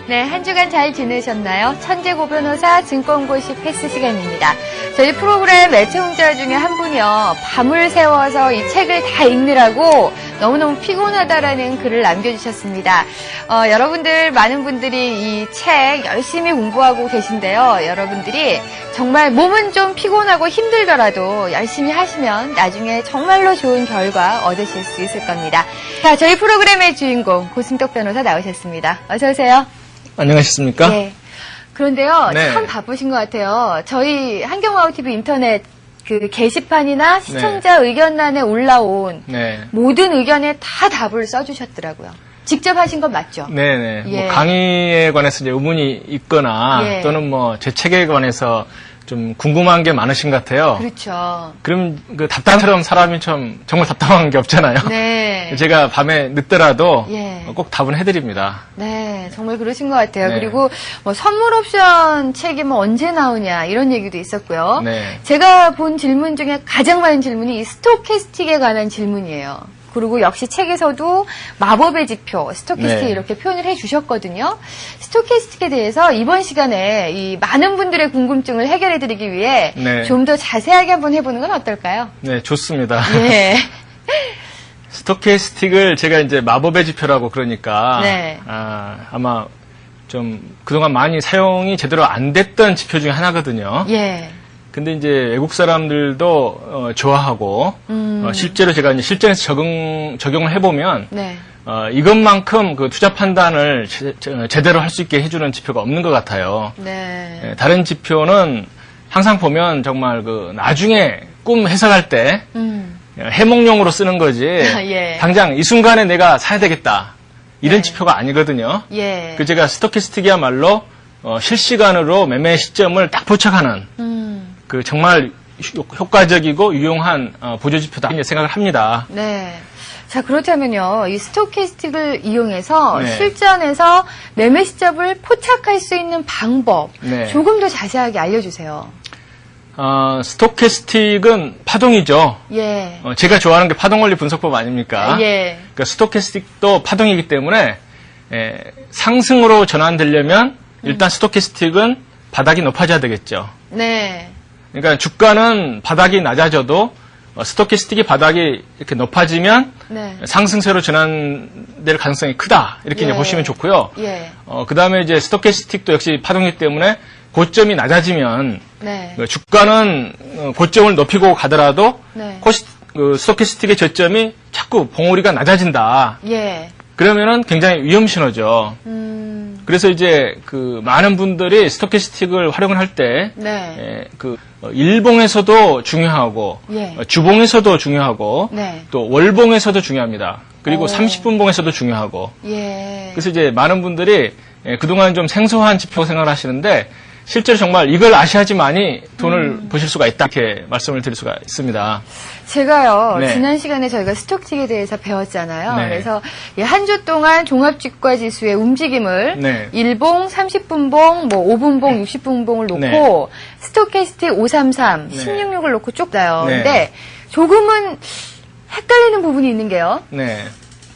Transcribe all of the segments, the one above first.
네, 한 주간 잘 지내셨나요? 천재고 변호사 증권고시 패스 시간입니다. 저희 프로그램 애청자 중에 한 분이요, 밤을 새워서 이 책을 다 읽느라고 너무너무 피곤하다라는 글을 남겨주셨습니다. 여러분들, 많은 분들이 이 책 열심히 공부하고 계신데요. 여러분들이 정말 몸은 좀 피곤하고 힘들더라도 열심히 하시면 나중에 정말로 좋은 결과 얻으실 수 있을 겁니다. 자, 저희 프로그램의 주인공 고승덕 변호사 나오셨습니다. 어서 오세요. 안녕하셨습니까? 네. 그런데요, 네. 참 바쁘신 것 같아요. 저희 한경와우TV 인터넷 그 게시판이나 시청자 의견란에 올라온 모든 의견에 다 답을 써주셨더라고요. 직접 하신 건 맞죠? 네네. 예. 뭐 강의에 관해서 이제 의문이 있거나 또는 뭐 제 책에 관해서 좀 궁금한 게 많으신 것 같아요. 그렇죠. 그럼 그 답답처럼 사람이 정말 답답한 게 없잖아요. 네. 제가 밤에 늦더라도 예. 꼭 답은 해드립니다. 네, 정말 그러신 것 같아요. 네. 그리고 뭐 선물 옵션 책이 뭐 언제 나오냐 이런 얘기도 있었고요. 네. 제가 본 질문 중에 가장 많은 질문이 이 스토캐스틱에 관한 질문이에요. 그리고 역시 책에서도 마법의 지표, 스토캐스틱 네. 이렇게 표현을 해주셨거든요. 스토캐스틱에 대해서 이번 시간에 이 많은 분들의 궁금증을 해결해드리기 위해 좀 더 자세하게 한번 해보는 건 어떨까요? 네, 좋습니다. 예. 스토캐스틱을 제가 이제 마법의 지표라고 그러니까 네. 아마 좀 그동안 많이 사용이 제대로 안 됐던 지표 중에 하나거든요. 예. 근데 이제 외국 사람들도 좋아하고 실제로 제가 이제 실전에서 적용을 해보면 네. 이것만큼 그 투자 판단을 제대로 할 수 있게 해주는 지표가 없는 것 같아요. 네. 다른 지표는 항상 보면 정말 그 나중에 꿈 해석할 때 해몽용으로 쓰는 거지. 예. 당장 이 순간에 내가 사야 되겠다 이런 지표가 아니거든요. 예. 그 제가 스토캐스틱이야말로 실시간으로 매매 시점을 딱 포착하는 그 정말 효과적이고 유용한 보조지표다 이렇게 생각을 합니다. 네. 자, 그렇다면요, 이 스토캐스틱을 이용해서 네. 실전에서 매매 시점을 포착할 수 있는 방법 네. 조금 더 자세하게 알려주세요. 스토캐스틱은 파동이죠. 예. 제가 좋아하는 게 파동원리 분석법 아닙니까? 예. 그러니까 스토캐스틱도 파동이기 때문에 상승으로 전환되려면 일단 스토캐스틱은 바닥이 높아져야 되겠죠. 네. 그러니까 주가는 바닥이 낮아져도 스토캐스틱이 바닥이 이렇게 높아지면 네. 상승세로 전환될 가능성이 크다 이렇게 이제 보시면 좋고요. 예. 그 다음에 이제 스토캐스틱도 역시 파동이기 때문에 고점이 낮아지면 네. 주가는 고점을 높이고 가더라도 네. 스토캐스틱의 저점이 자꾸 봉우리가 낮아진다. 예. 그러면은 굉장히 위험 신호죠. 그래서 이제 그 많은 분들이 스토캐스틱을 활용을 할 때 네. 그 일봉에서도 중요하고 예. 주봉에서도 중요하고 네. 또 월봉에서도 중요합니다. 그리고 오. 30분봉에서도 중요하고. 예. 그래서 이제 많은 분들이 그동안 좀 생소한 지표 생각을 하시는데 실제로 정말 이걸 아셔야지만이 돈을 보실 수가 있다 이렇게 말씀을 드릴 수가 있습니다. 제가요, 네. 지난 시간에 저희가 스톡틱에 대해서 배웠잖아요. 네. 그래서 한 주 동안 종합주가지수의 움직임을 네. 1봉, 30분봉, 뭐 5분봉, 60분봉을 놓고 네. 스톡캐스틱 533, 네. 166을 놓고 쭉 봐요. 네. 근데 조금은 헷갈리는 부분이 있는 게요. 네.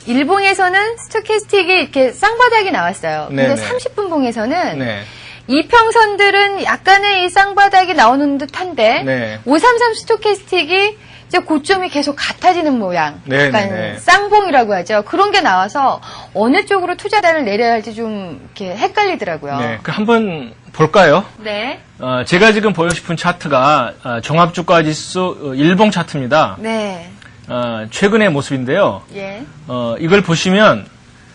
일봉에서는 스톡캐스틱이 이렇게 쌍바닥이 나왔어요. 근데 네. 30분봉에서는 네. 이평선들은 약간의 이 쌍바닥이 나오는 듯한데 네. 533 스토캐스틱이 이제 고점이 계속 같아지는 모양, 네, 약간 네, 네. 쌍봉이라고 하죠. 그런 게 나와서 어느 쪽으로 투자단을 내려야 할지 좀 이렇게 헷갈리더라고요. 네. 그 한번 볼까요? 네. 제가 지금 보여주고 싶은 차트가 종합주가지수 일봉 차트입니다. 네. 최근의 모습인데요. 예. 이걸 보시면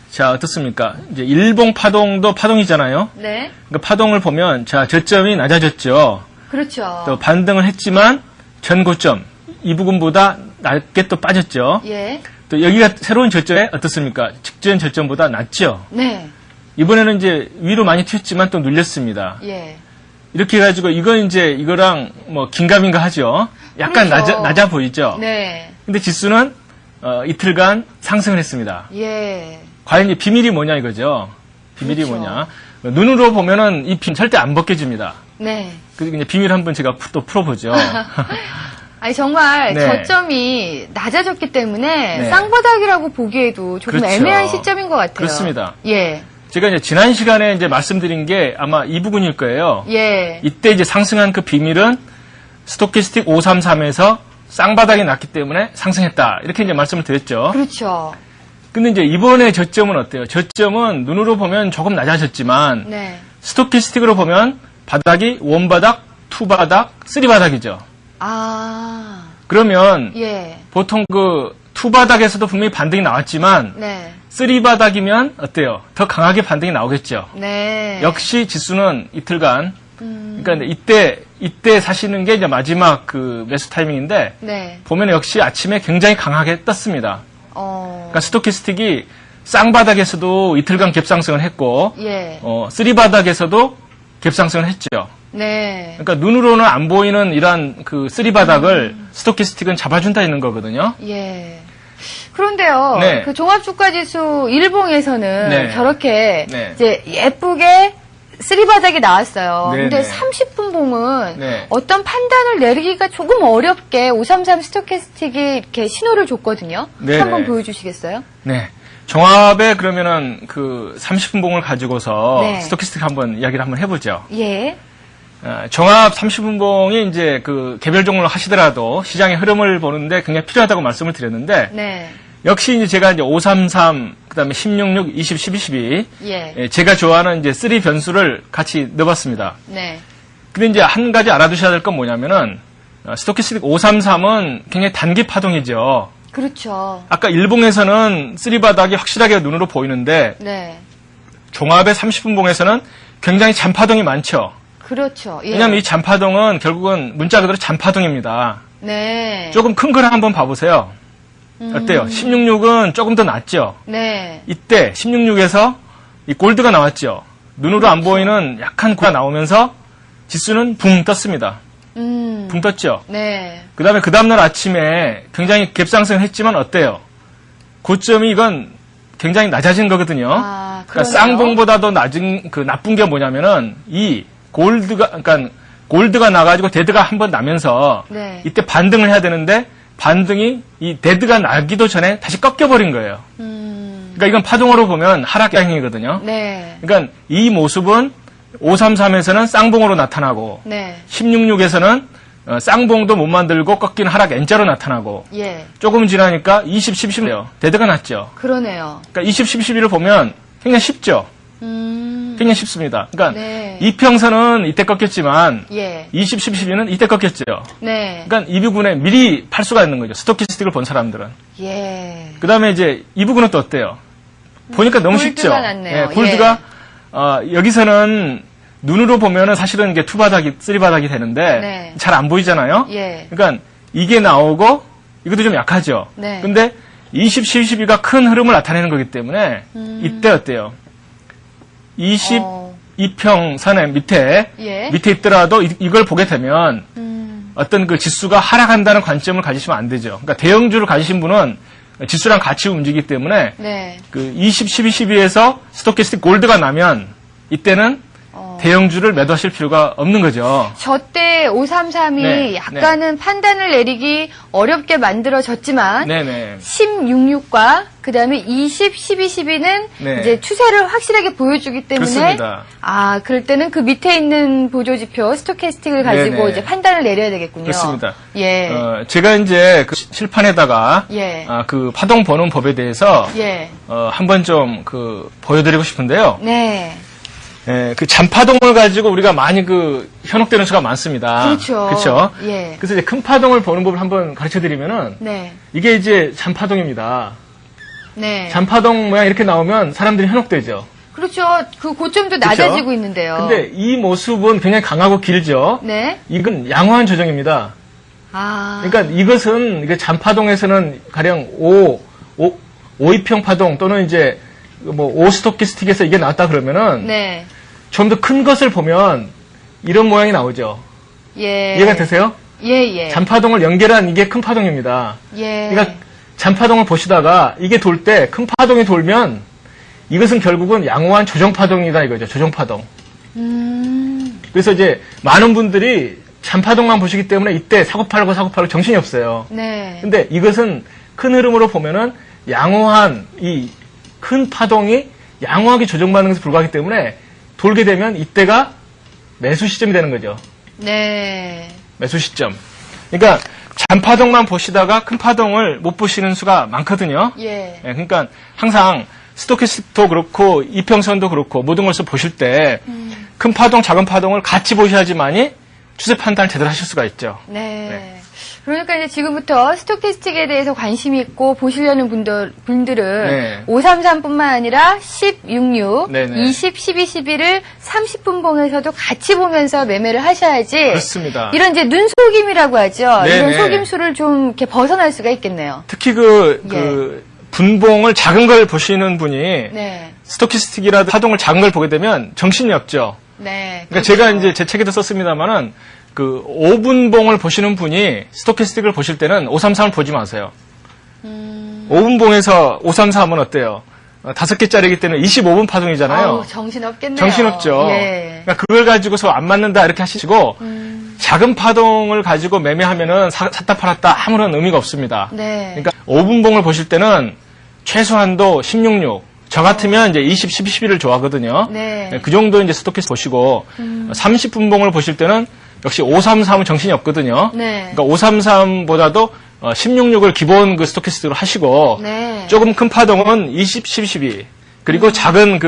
자 어떻습니까? 이제 일봉 파동도 파동이잖아요. 네. 그 파동을 보면 자 저점이 낮아졌죠. 그렇죠. 또 반등을 했지만 전 고점 이 부분보다 낮게 또 빠졌죠. 예. 또 여기가 새로운 저점에 어떻습니까? 직전 저점보다 낮죠. 네. 이번에는 이제 위로 많이 튀었지만 또 눌렸습니다. 예. 이렇게 해가지고 이거랑 뭐 긴가민가 하죠. 약간 그렇죠. 낮아 보이죠. 네. 근데 지수는 이틀간 상승을 했습니다. 예. 과연 이 비밀이 뭐냐 이거죠. 비밀이 그렇죠. 뭐냐. 눈으로 보면은 이 비밀 절대 안 벗겨집니다. 네. 그래서 이제 비밀 한번 제가 또 풀어보죠. 아니 정말 네. 저점이 낮아졌기 때문에 네. 쌍바닥이라고 보기에도 조금 그렇죠. 애매한 시점인 것 같아요. 그렇습니다. 예. 제가 이제 지난 시간에 이제 말씀드린 게 아마 이 부분일 거예요. 예. 이때 이제 상승한 그 비밀은 스토캐스틱 533에서 쌍바닥이 났기 때문에 상승했다. 이렇게 이제 말씀을 드렸죠. 그렇죠. 근데 이제 이번에 저점은 어때요? 저점은 눈으로 보면 조금 낮아졌지만 네. 스토캐스틱으로 보면 바닥이 원바닥, 투바닥, 쓰리바닥이죠. 아. 그러면 예. 보통 그 투바닥에서도 분명히 반등이 나왔지만 네. 쓰리바닥이면 어때요? 더 강하게 반등이 나오겠죠. 네. 역시 지수는 이틀간 그러니까 이때 사시는 게 이제 마지막 그 매수 타이밍인데 네. 보면 역시 아침에 굉장히 강하게 떴습니다. 어. 그러니까 스토캐스틱이 쌍바닥에서도 이틀간 갭상승을 했고 예. 쓰리바닥에서도 갭상승을 했죠. 네. 그러니까 눈으로는 안 보이는 이러한 그 쓰리바닥을 스토캐스틱은 잡아준다 있는 거거든요. 예. 그런데요, 네. 그 종합주가지수 일봉에서는 네. 저렇게 네. 이제 예쁘게 쓰리바닥이 나왔어요. 네, 근데 네. 30분 봉은 네. 어떤 판단을 내리기가 조금 어렵게 533 스토캐스틱이 이렇게 신호를 줬거든요. 네, 한번 네. 보여주시겠어요? 네. 종합에 그러면은 그 30분 봉을 가지고서 네. 스토캐스틱 한번 이야기를 한번 해보죠. 예. 종합 30분 봉이 이제 그 개별 종목을 하시더라도 시장의 흐름을 보는데 굉장히 필요하다고 말씀을 드렸는데 네. 역시 이제 제가 이제 533, 그 다음에 1066, 20, 12, 12 예. 제가 좋아하는 이제 3 변수를 같이 넣어봤습니다. 네. 근데 이제 한 가지 알아두셔야 될 건 뭐냐면은 스토캐스틱 533은 굉장히 단기 파동이죠. 그렇죠. 아까 일봉에서는 3바닥이 확실하게 눈으로 보이는데 네. 종합의 30분 봉에서는 굉장히 잔파동이 많죠. 그렇죠. 예. 왜냐하면 이 잔파동은 결국은 문자 그대로 잔파동입니다. 네. 조금 큰 걸 한번 봐보세요. 어때요? 166은 조금 더 낮죠? 네. 이때 166에서 이 골드가 나왔죠? 눈으로 안 보이는 약한 고가 나오면서 지수는 붕 떴습니다. 붕 떴죠? 네. 그 다음에 그 다음날 아침에 굉장히 갭상승 했지만 어때요? 고점이 이건 굉장히 낮아진 거거든요. 아, 그러니까 그러네요. 쌍봉보다 더 낮은, 나쁜 게 뭐냐면은 이 그러니까 골드가 나가지고 데드가 한번 나면서 네. 이때 반등을 해야 되는데 반등이 이 데드가 나기도 전에 다시 꺾여버린 거예요. 그러니까 이건 파동으로 보면 하락장이거든요. 네. 그러니까 이 모습은 533에서는 쌍봉으로 나타나고 네. 166에서는 쌍봉도 못 만들고 꺾인 하락 N자로 나타나고 예. 조금 지나니까 20, 10, 11이요. 데드가 났죠. 그러네요. 그러니까 20, 10, 11을 보면 굉장히 쉽죠. 굉장히 쉽습니다. 그러니까 네. 이평선은 이때 꺾였지만 예. 20, 10, 12는 이때 꺾였죠. 네. 그러니까 이 부분에 미리 팔 수가 있는 거죠. 스토키스틱을 본 사람들은. 예. 그 다음에 이제 이 부분은 또 어때요? 보니까 너무 골드가 쉽죠. 났네요. 골드가 여기서는 눈으로 보면은 사실은 이게 투바닥이, 쓰리바닥이 되는데 네. 잘 안 보이잖아요. 예. 그러니까 이게 나오고 이것도 좀 약하죠. 네. 근데 20, 10, 12가 큰 흐름을 나타내는 거기 때문에 이때 어때요? 22평선의 밑에 예. 밑에 있더라도 이걸 보게 되면 어떤 그 지수가 하락한다는 관점을 가지시면 안 되죠. 그러니까 대형주를 가지신 분은 지수랑 같이 움직이기 때문에 네. 그 20, 12, 12에서 스토캐스틱 골드가 나면 이때는 대형주를 매도하실 필요가 없는 거죠. 저때 533이 네, 약간은 판단을 내리기 어렵게 만들어졌지만 네네. 1066과 그다음에 20, 12, 12는 네. 이제 추세를 확실하게 보여주기 때문에 그렇습니다. 그럴 때는 그 밑에 있는 보조지표 스토캐스틱을 가지고 네네. 이제 판단을 내려야 되겠군요. 그렇습니다. 예. 제가 이제 그 실판에다가 예. 그 파동 보는 법에 대해서 예. 한번 좀 그 보여드리고 싶은데요. 네. 그 잔파동을 가지고 우리가 많이 그 현혹되는 수가 많습니다. 그렇죠. 그렇죠. 예. 그래서 이제 큰 파동을 보는 법을 한번 가르쳐 드리면은 네. 이게 이제 잔파동입니다. 네. 잔파동 모양 이렇게 나오면 사람들이 현혹되죠. 그렇죠. 그 고점도 낮아지고 있는데요. 근데 이 모습은 굉장히 강하고 길죠. 네. 이건 양호한 조정입니다. 그러니까 이것은 이게 잔파동에서는 가령 5이평 파동 또는 이제 뭐 5스토키스틱에서 이게 나왔다 그러면은 네. 좀 더 큰 것을 보면 이런 모양이 나오죠. 예. 이해가 되세요? 예. 잔파동을 연결한 이게 큰 파동입니다. 예. 그러니까 잔파동을 보시다가 이게 돌 때 큰 파동이 돌면 이것은 결국은 양호한 조정파동이다 이거죠. 조정파동. 그래서 이제 많은 분들이 잔파동만 보시기 때문에 이때 사고팔고 정신이 없어요. 네. 근데 이것은 큰 흐름으로 보면은 양호한 이 큰 파동이 양호하게 조정 반응에서 불구하기 때문에 돌게 되면 이때가 매수 시점이 되는 거죠. 네. 매수 시점. 그러니까 잔파동만 보시다가 큰 파동을 못 보시는 수가 많거든요. 예. 그러니까 항상 스토캐스틱도 그렇고 이평선도 그렇고 모든 것을 보실 때 큰 파동, 작은 파동을 같이 보셔야지만이 추세 판단을 제대로 하실 수가 있죠. 네. 그러니까 이제 지금부터 스토캐스틱에 대해서 관심이 있고 보시려는 분들은 네. 533뿐만 아니라 10, 66, 네네. 20, 12, 11을 30분 봉에서도 같이 보면서 매매를 하셔야지. 그렇습니다. 이런 이제 눈속임이라고 하죠. 네네. 이런 속임수를 좀 이렇게 벗어날 수가 있겠네요. 특히 분봉을 작은 걸 보시는 분이 네. 스토캐스틱이라도 파동을 작은 걸 보게 되면 정신이 없죠. 네. 그러니까 제가 이제 제 책에도 썼습니다만은 그 5분봉을 보시는 분이 스토캐스틱을 보실 때는 533을 보지 마세요. 5분봉에서 533은 어때요? 5개짜리이기 때문에 25분 파동이잖아요. 아우, 정신없겠네요. 정신없죠. 예. 그러니까 그걸 가지고서 안 맞는다 이렇게 하시고 작은 파동을 가지고 매매하면은 샀다 팔았다 아무런 의미가 없습니다. 네. 그러니까 5분봉을 보실 때는 최소한도 16.6. 저 같으면 이제 20, 12, 11을 좋아하거든요. 네. 그 정도 이제 스토캐스틱 보시고 30분봉을 보실 때는 역시 533은 정신이 없거든요. 네. 그러니까 533보다도 16.6을 기본 그 스토캐스틱으로 하시고 네. 조금 큰 파동은 20, 12, 12 그리고 작은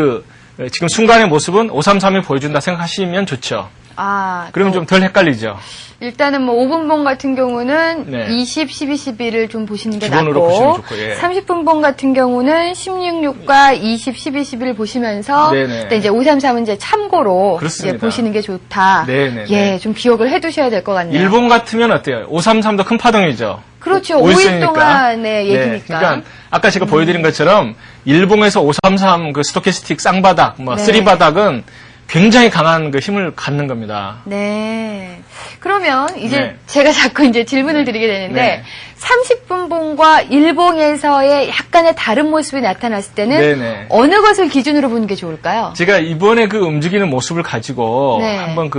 지금 순간의 모습은 533이 보여준다 생각하시면 좋죠. 아, 그러면 좀 덜 헷갈리죠. 일단은 뭐 5분봉 같은 경우는 네. 20, 12, 11을 좀 보시는 게 기본으로 낫고 보시면 좋고, 예. 30분봉 같은 경우는 16.6과 20, 12, 11을 보시면서 네네. 그때 이제 533은 이제 참고로 그렇습니다. 이제 보시는 게 좋다. 네네네. 예, 좀 기억을 해두셔야 될 것 같네요. 일본 같으면 어때요? 533도 큰 파동이죠. 그렇죠. 5일 오일선이니까. 동안의 얘기니까. 그러니까 아까 제가 보여드린 것처럼 일본에서 533 그 스토캐스틱 쌍바닥, 네. 쓰리바닥은 굉장히 강한 그 힘을 갖는 겁니다. 네. 그러면 이제 네. 제가 자꾸 이제 질문을 드리게 되는데 네. 30분봉과 일봉에서의 약간의 다른 모습이 나타났을 때는 네네. 어느 것을 기준으로 보는 게 좋을까요? 제가 이번에 그 움직이는 모습을 가지고 네. 한번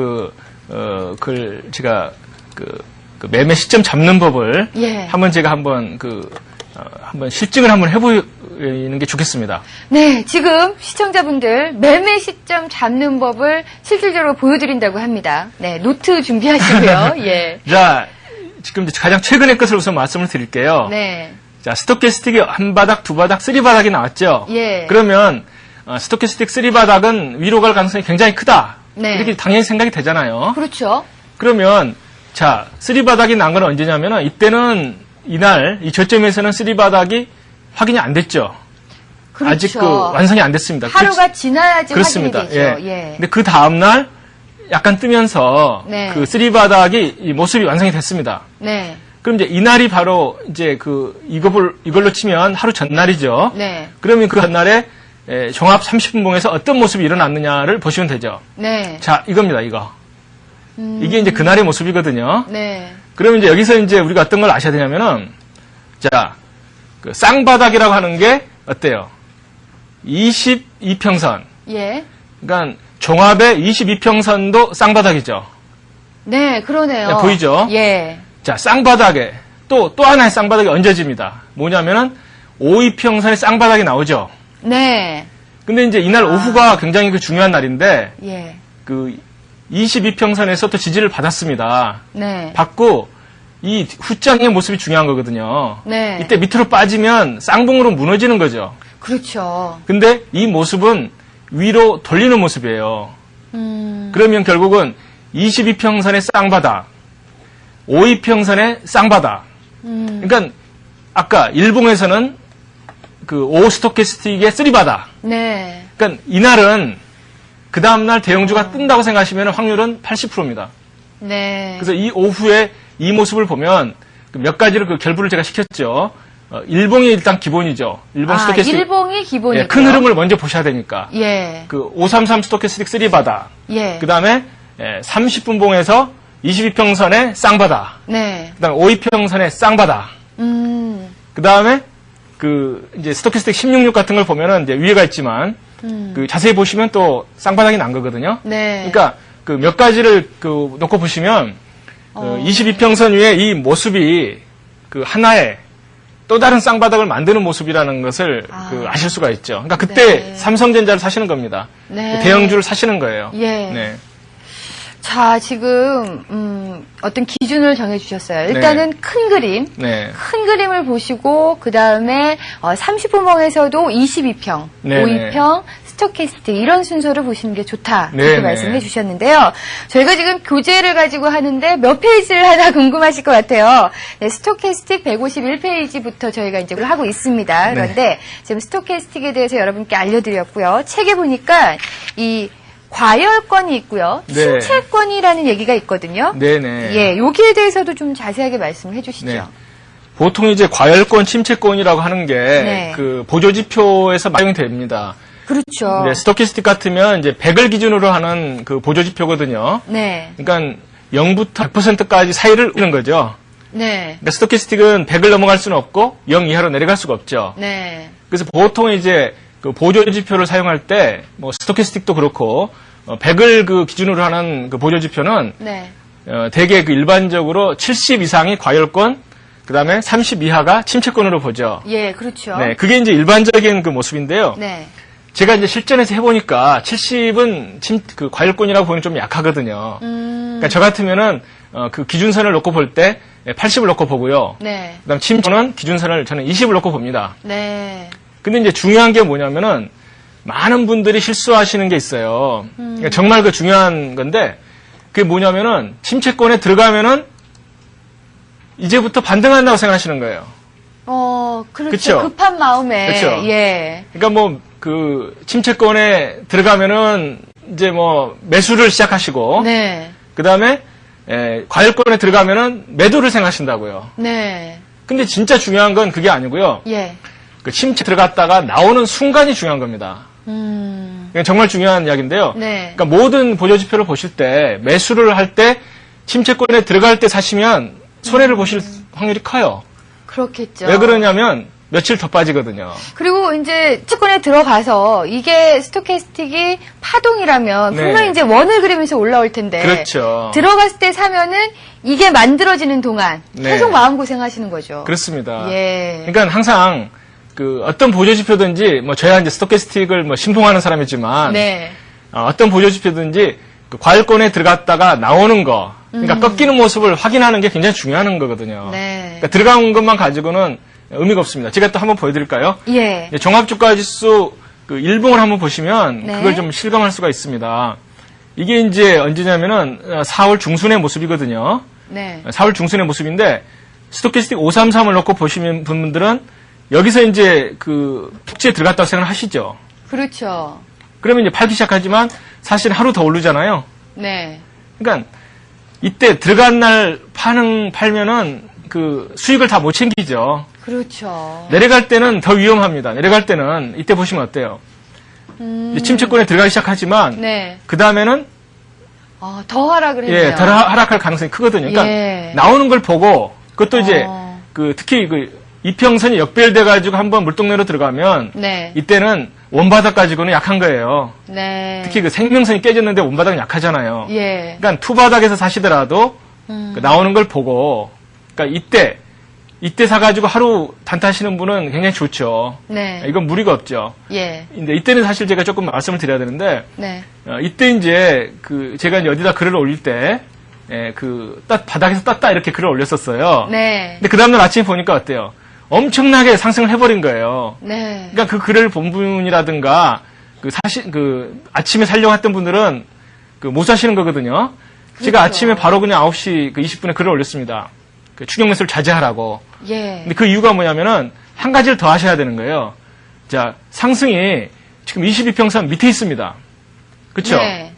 제가 매매 시점 잡는 법을 예. 한번 제가 한번 실증을 한번 해보이는 게 좋겠습니다. 네, 지금 시청자분들 매매 시점 잡는 법을 실질적으로 보여드린다고 합니다. 네, 노트 준비하시고요. 예. 자, 지금 이제 가장 최근의 것을 우선 말씀을 드릴게요. 네. 자, 스토캐스틱이 한 바닥, 두 바닥, 쓰리 바닥이 나왔죠. 예. 그러면 스토캐스틱 쓰리 바닥은 위로 갈 가능성이 굉장히 크다. 네. 이렇게 당연히 생각이 되잖아요. 그렇죠. 그러면 자, 쓰리 바닥이 난 건 언제냐면은 이때는 이날 이 저점에서는 쓰리 바닥이 확인이 안 됐죠. 그렇죠. 아직 완성이 안 됐습니다. 하루가 지나야지 그렇습니다. 확인이 되죠. 예. 근데 그 다음 날 약간 뜨면서 네. 그 쓰리 바닥이 이 모습이 완성이 됐습니다. 네. 그럼 이제 이날이 바로 이제 이걸로 치면 하루 전날이죠. 네. 그러면 그 전날에 종합 30분봉에서 어떤 모습이 일어났느냐를 보시면 되죠. 네. 자, 이겁니다, 이거. 이게 이제 그날의 모습이거든요. 네. 그러면 이제 여기서 이제 우리가 어떤 걸 아셔야 되냐면은, 자, 그 쌍바닥이라고 하는 게 어때요? 22평선. 예. 그러니까 종합의 22평선도 쌍바닥이죠. 네, 그러네요. 네, 보이죠? 예. 자, 쌍바닥에 또 하나의 쌍바닥이 얹어집니다. 뭐냐면은 52평선의 쌍바닥이 나오죠. 네. 근데 이제 이날 오후가 굉장히 그 중요한 날인데 예. 그 22평선에서 또 지지를 받았습니다. 네. 받고 이 후장의 모습이 중요한 거거든요. 네. 이때 밑으로 빠지면 쌍봉으로 무너지는 거죠. 그렇죠. 근데 이 모습은 위로 돌리는 모습이에요. 그러면 결국은 22평선의 쌍바닥, 52평선의 쌍바닥. 그러니까 아까 일봉에서는 그 5 스토캐스틱의 쓰리바닥. 네. 그러니까 이날은 그 다음날 대형주가 뜬다고 생각하시면 확률은 80%입니다. 네. 그래서 이 오후에 이 모습을 보면 몇 가지를 그 결부를 제가 시켰죠. 일봉이 일단 기본이죠. 일봉 스토캐스틱. 일봉이 기본이고요. 예, 큰 흐름을 먼저 보셔야 되니까. 예. 그 533 스토캐스틱 3바닥. 예. 그 다음에 30분봉에서 22평선의 쌍바닥. 네. 그 다음에 52평선의 쌍바닥. 그 다음에 이제 스토캐스틱 16.6 같은 걸 보면은 이제 위에가 있지만 그 자세히 보시면 또 쌍바닥이 난 거거든요. 네. 그러니까 그 몇 가지를 놓고 보시면 22평선 위에 이 모습이 그 하나의 또 다른 쌍바닥을 만드는 모습이라는 것을 아실 수가 있죠. 그러니까 그때 네. 삼성전자를 사시는 겁니다. 네. 대형주를 사시는 거예요. 예. 네. 자, 지금 어떤 기준을 정해주셨어요. 일단은 네. 큰 그림, 네. 큰 그림을 보시고 그 다음에 30호봉에서도 22평, 네. 52평, 스토캐스틱 이런 순서를 보시는 게 좋다 네. 이렇게 말씀해 주셨는데요. 저희가 지금 교재를 가지고 하는데 몇 페이지를 하나 궁금하실 것 같아요. 네, 스토캐스틱 151페이지부터 저희가 이제 하고 있습니다. 그런데 지금 스토캐스틱에 대해서 여러분께 알려드렸고요. 책에 보니까 이 과열권이 있고요. 네. 침체권이라는 얘기가 있거든요. 네네. 예, 여기에 대해서도 좀 자세하게 말씀을 해주시죠. 네. 보통 이제 과열권, 침체권이라고 하는 게 네. 그 보조지표에서 활용이 됩니다. 그렇죠. 네, 스토캐스틱 같으면 이제 100을 기준으로 하는 그 보조지표거든요. 네. 그러니까 0부터 100%까지 사이를 우는 거죠. 네. 그러니까 스토캐스틱은 100을 넘어갈 수는 없고 0 이하로 내려갈 수가 없죠. 네. 그래서 보통 이제 그 보조지표를 사용할 때 뭐 스토캐스틱도 그렇고 100을 그 기준으로 하는 그 보조지표는 네. 대개 그 일반적으로 70 이상이 과열권, 그 다음에 30 이하가 침체권으로 보죠. 예, 그렇죠. 네, 그게 이제 일반적인 그 모습인데요. 네. 제가 이제 실전에서 해보니까 70은 그 과열권이라고 보면 좀 약하거든요. 그러니까 저 같으면은 그 기준선을 놓고 볼 때 80을 놓고 보고요. 네. 그다음 침체권은 기준선을 저는 20을 놓고 봅니다. 네. 근데 이제 중요한 게 뭐냐면은 많은 분들이 실수하시는 게 있어요. 그러니까 정말 그 중요한 건데 그게 뭐냐면은 침체권에 들어가면은 이제부터 반등한다고 생각하시는 거예요. 그렇죠. 그쵸? 급한 마음에. 그쵸? 예. 그러니까 뭐 그 침체권에 들어가면은 이제 뭐 매수를 시작하시고 네. 그다음에 과열권에 들어가면은 매도를 생각하신다고요. 네. 근데 진짜 중요한 건 그게 아니고요. 예. 그 침체 들어갔다가 나오는 순간이 중요한 겁니다. 그러니까 정말 중요한 이야기인데요. 네. 그러니까 모든 보조지표를 보실 때 매수를 할 때 침체권에 들어갈 때 사시면 손해를 보실 확률이 커요. 그렇겠죠. 왜 그러냐면 며칠 더 빠지거든요. 그리고 이제 채권에 들어가서 이게 스토캐스틱이 파동이라면 네. 분명 이제 원을 그리면서 올라올 텐데. 그렇죠. 들어갔을 때 사면은 이게 만들어지는 동안 네. 계속 마음고생 하시는 거죠. 그렇습니다. 예. 그러니까 항상 그 어떤 보조지표든지 뭐 저야 이제 스토캐스틱을 뭐 신봉하는 사람이지만 네. 어떤 보조지표든지 그 과열권에 들어갔다가 나오는 거, 그러니까 꺾이는 모습을 확인하는 게 굉장히 중요한 거거든요. 네. 그러니까 들어간 것만 가지고는 의미가 없습니다. 제가 또 한번 보여드릴까요? 예. 종합주가지수 그 일봉을 한번 보시면 네. 그걸 좀 실감할 수가 있습니다. 이게 이제 언제냐면은 4월 중순의 모습이거든요. 네. 4월 중순의 모습인데 스토캐스틱 533을 놓고 보시는 분들은 여기서 이제 그 폭지에 들어갔다고 생각을 하시죠. 그렇죠. 그러면 이제 팔기 시작하지만 사실 하루 더 오르잖아요. 네. 그러니까 이때 들어간 날 팔면은 그 수익을 다 못 챙기죠. 그렇죠. 내려갈 때는 더 위험합니다. 내려갈 때는 이때 보시면 어때요? 이제 침체권에 들어가기 시작하지만 네. 그 다음에는 더 하락을 했네요. 예, 더 하락할 가능성이 크거든요. 그러니까 예. 나오는 걸 보고 그것도 이제 어. 그 특히 그 이평선이 역배열돼 가지고 한번 물동네로 들어가면 네. 이때는 원바닥 가지고는 약한 거예요. 네. 특히 그 생명선이 깨졌는데 원바닥은 약하잖아요. 예. 그러니까 투바닥에서 사시더라도 그 나오는 걸 보고 그러니까 이때 사가지고 하루 단타하시는 분은 굉장히 좋죠. 네. 이건 무리가 없죠. 예. 근데 이때는 사실 제가 조금 말씀을 드려야 되는데 네. 이때 이제 그 제가 이제 어디다 글을 올릴 때 바닥에서 땄다 이렇게 글을 올렸었어요. 네. 근데 그 다음날 아침에 보니까 어때요? 엄청나게 상승을 해버린 거예요. 네. 그러니까 그 글을 본 분이라든가 아침에 살려고 했던 분들은 못 사시는 거거든요. 제가 그렇죠. 아침에 바로 그냥 9시 20분에 글을 올렸습니다. 추격 매수를 자제하라고. 예. 근데 그 이유가 뭐냐면은 한 가지를 더 하셔야 되는 거예요. 자, 상승이 지금 22평선 밑에 있습니다. 그렇죠? 네.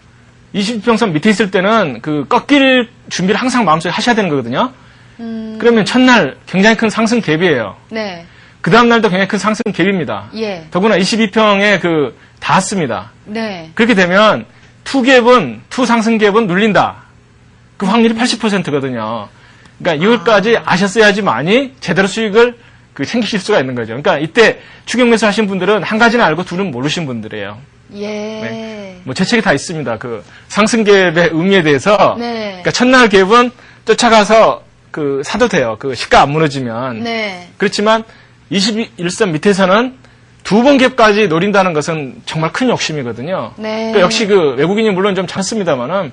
22평선 밑에 있을 때는 그 꺾일 준비를 항상 마음속에 하셔야 되는 거거든요. 그러면 첫날 굉장히 큰 상승 갭이에요. 네. 그 다음날도 굉장히 큰 상승 갭입니다. 예. 더구나 22평에 닿았습니다. 네. 그렇게 되면 투 상승 갭은 눌린다. 그 확률이 80%거든요. 그러니까 이걸까지 아셨어야지만이 제대로 수익을 챙기실 수가 있는 거죠. 그러니까 이때 추격 매수 하신 분들은 한 가지는 알고 둘은 모르신 분들이에요. 예. 제 책에 다 있습니다. 상승 갭의 의미에 대해서. 네. 그러니까 첫날 갭은 쫓아가서 사도 돼요. 그 시가 안 무너지면. 네. 그렇지만 21선 밑에서는 2번 갭까지 노린다는 것은 정말 큰 욕심이거든요. 네. 그러니까 역시 그 외국인이 물론 좀 참습니다만은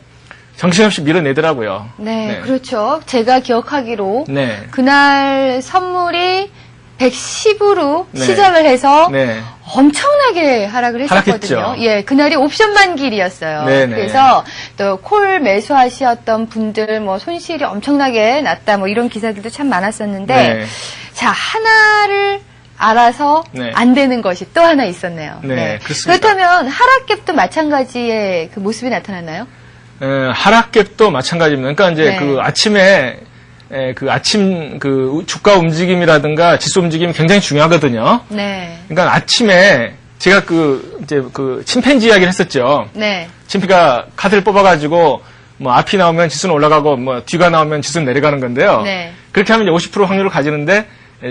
정신없이 밀어내더라고요. 네, 네. 그렇죠. 제가 기억하기로 네. 그날 선물이 110으로 네. 시작을 해서 네. 엄청나게 하락을 했었거든요. 하락했죠. 예, 그날이 옵션 만길이었어요. 네, 네. 그래서 또 콜 매수하셨던 분들 뭐 손실이 엄청나게 났다 뭐 이런 기사들도 참 많았었는데 네. 자, 하나를 알아서 네. 안 되는 것이 또 하나 있었네요. 네, 그렇습니다. 그렇다면 하락갭도 마찬가지의 그 모습이 나타났나요? 하락갭도 마찬가지입니다. 그러니까 이제 네. 그 아침에 그 아침 그 주가 움직임이라든가 지수 움직임이 굉장히 중요하거든요. 네. 그러니까 아침에 제가 이제 침팬지 이야기를 했었죠. 네. 침팬지가 카드를 뽑아가지고 뭐 앞이 나오면 지수는 올라가고 뭐 뒤가 나오면 지수는 내려가는 건데요. 네. 그렇게 하면 이제 50% 확률을 가지는데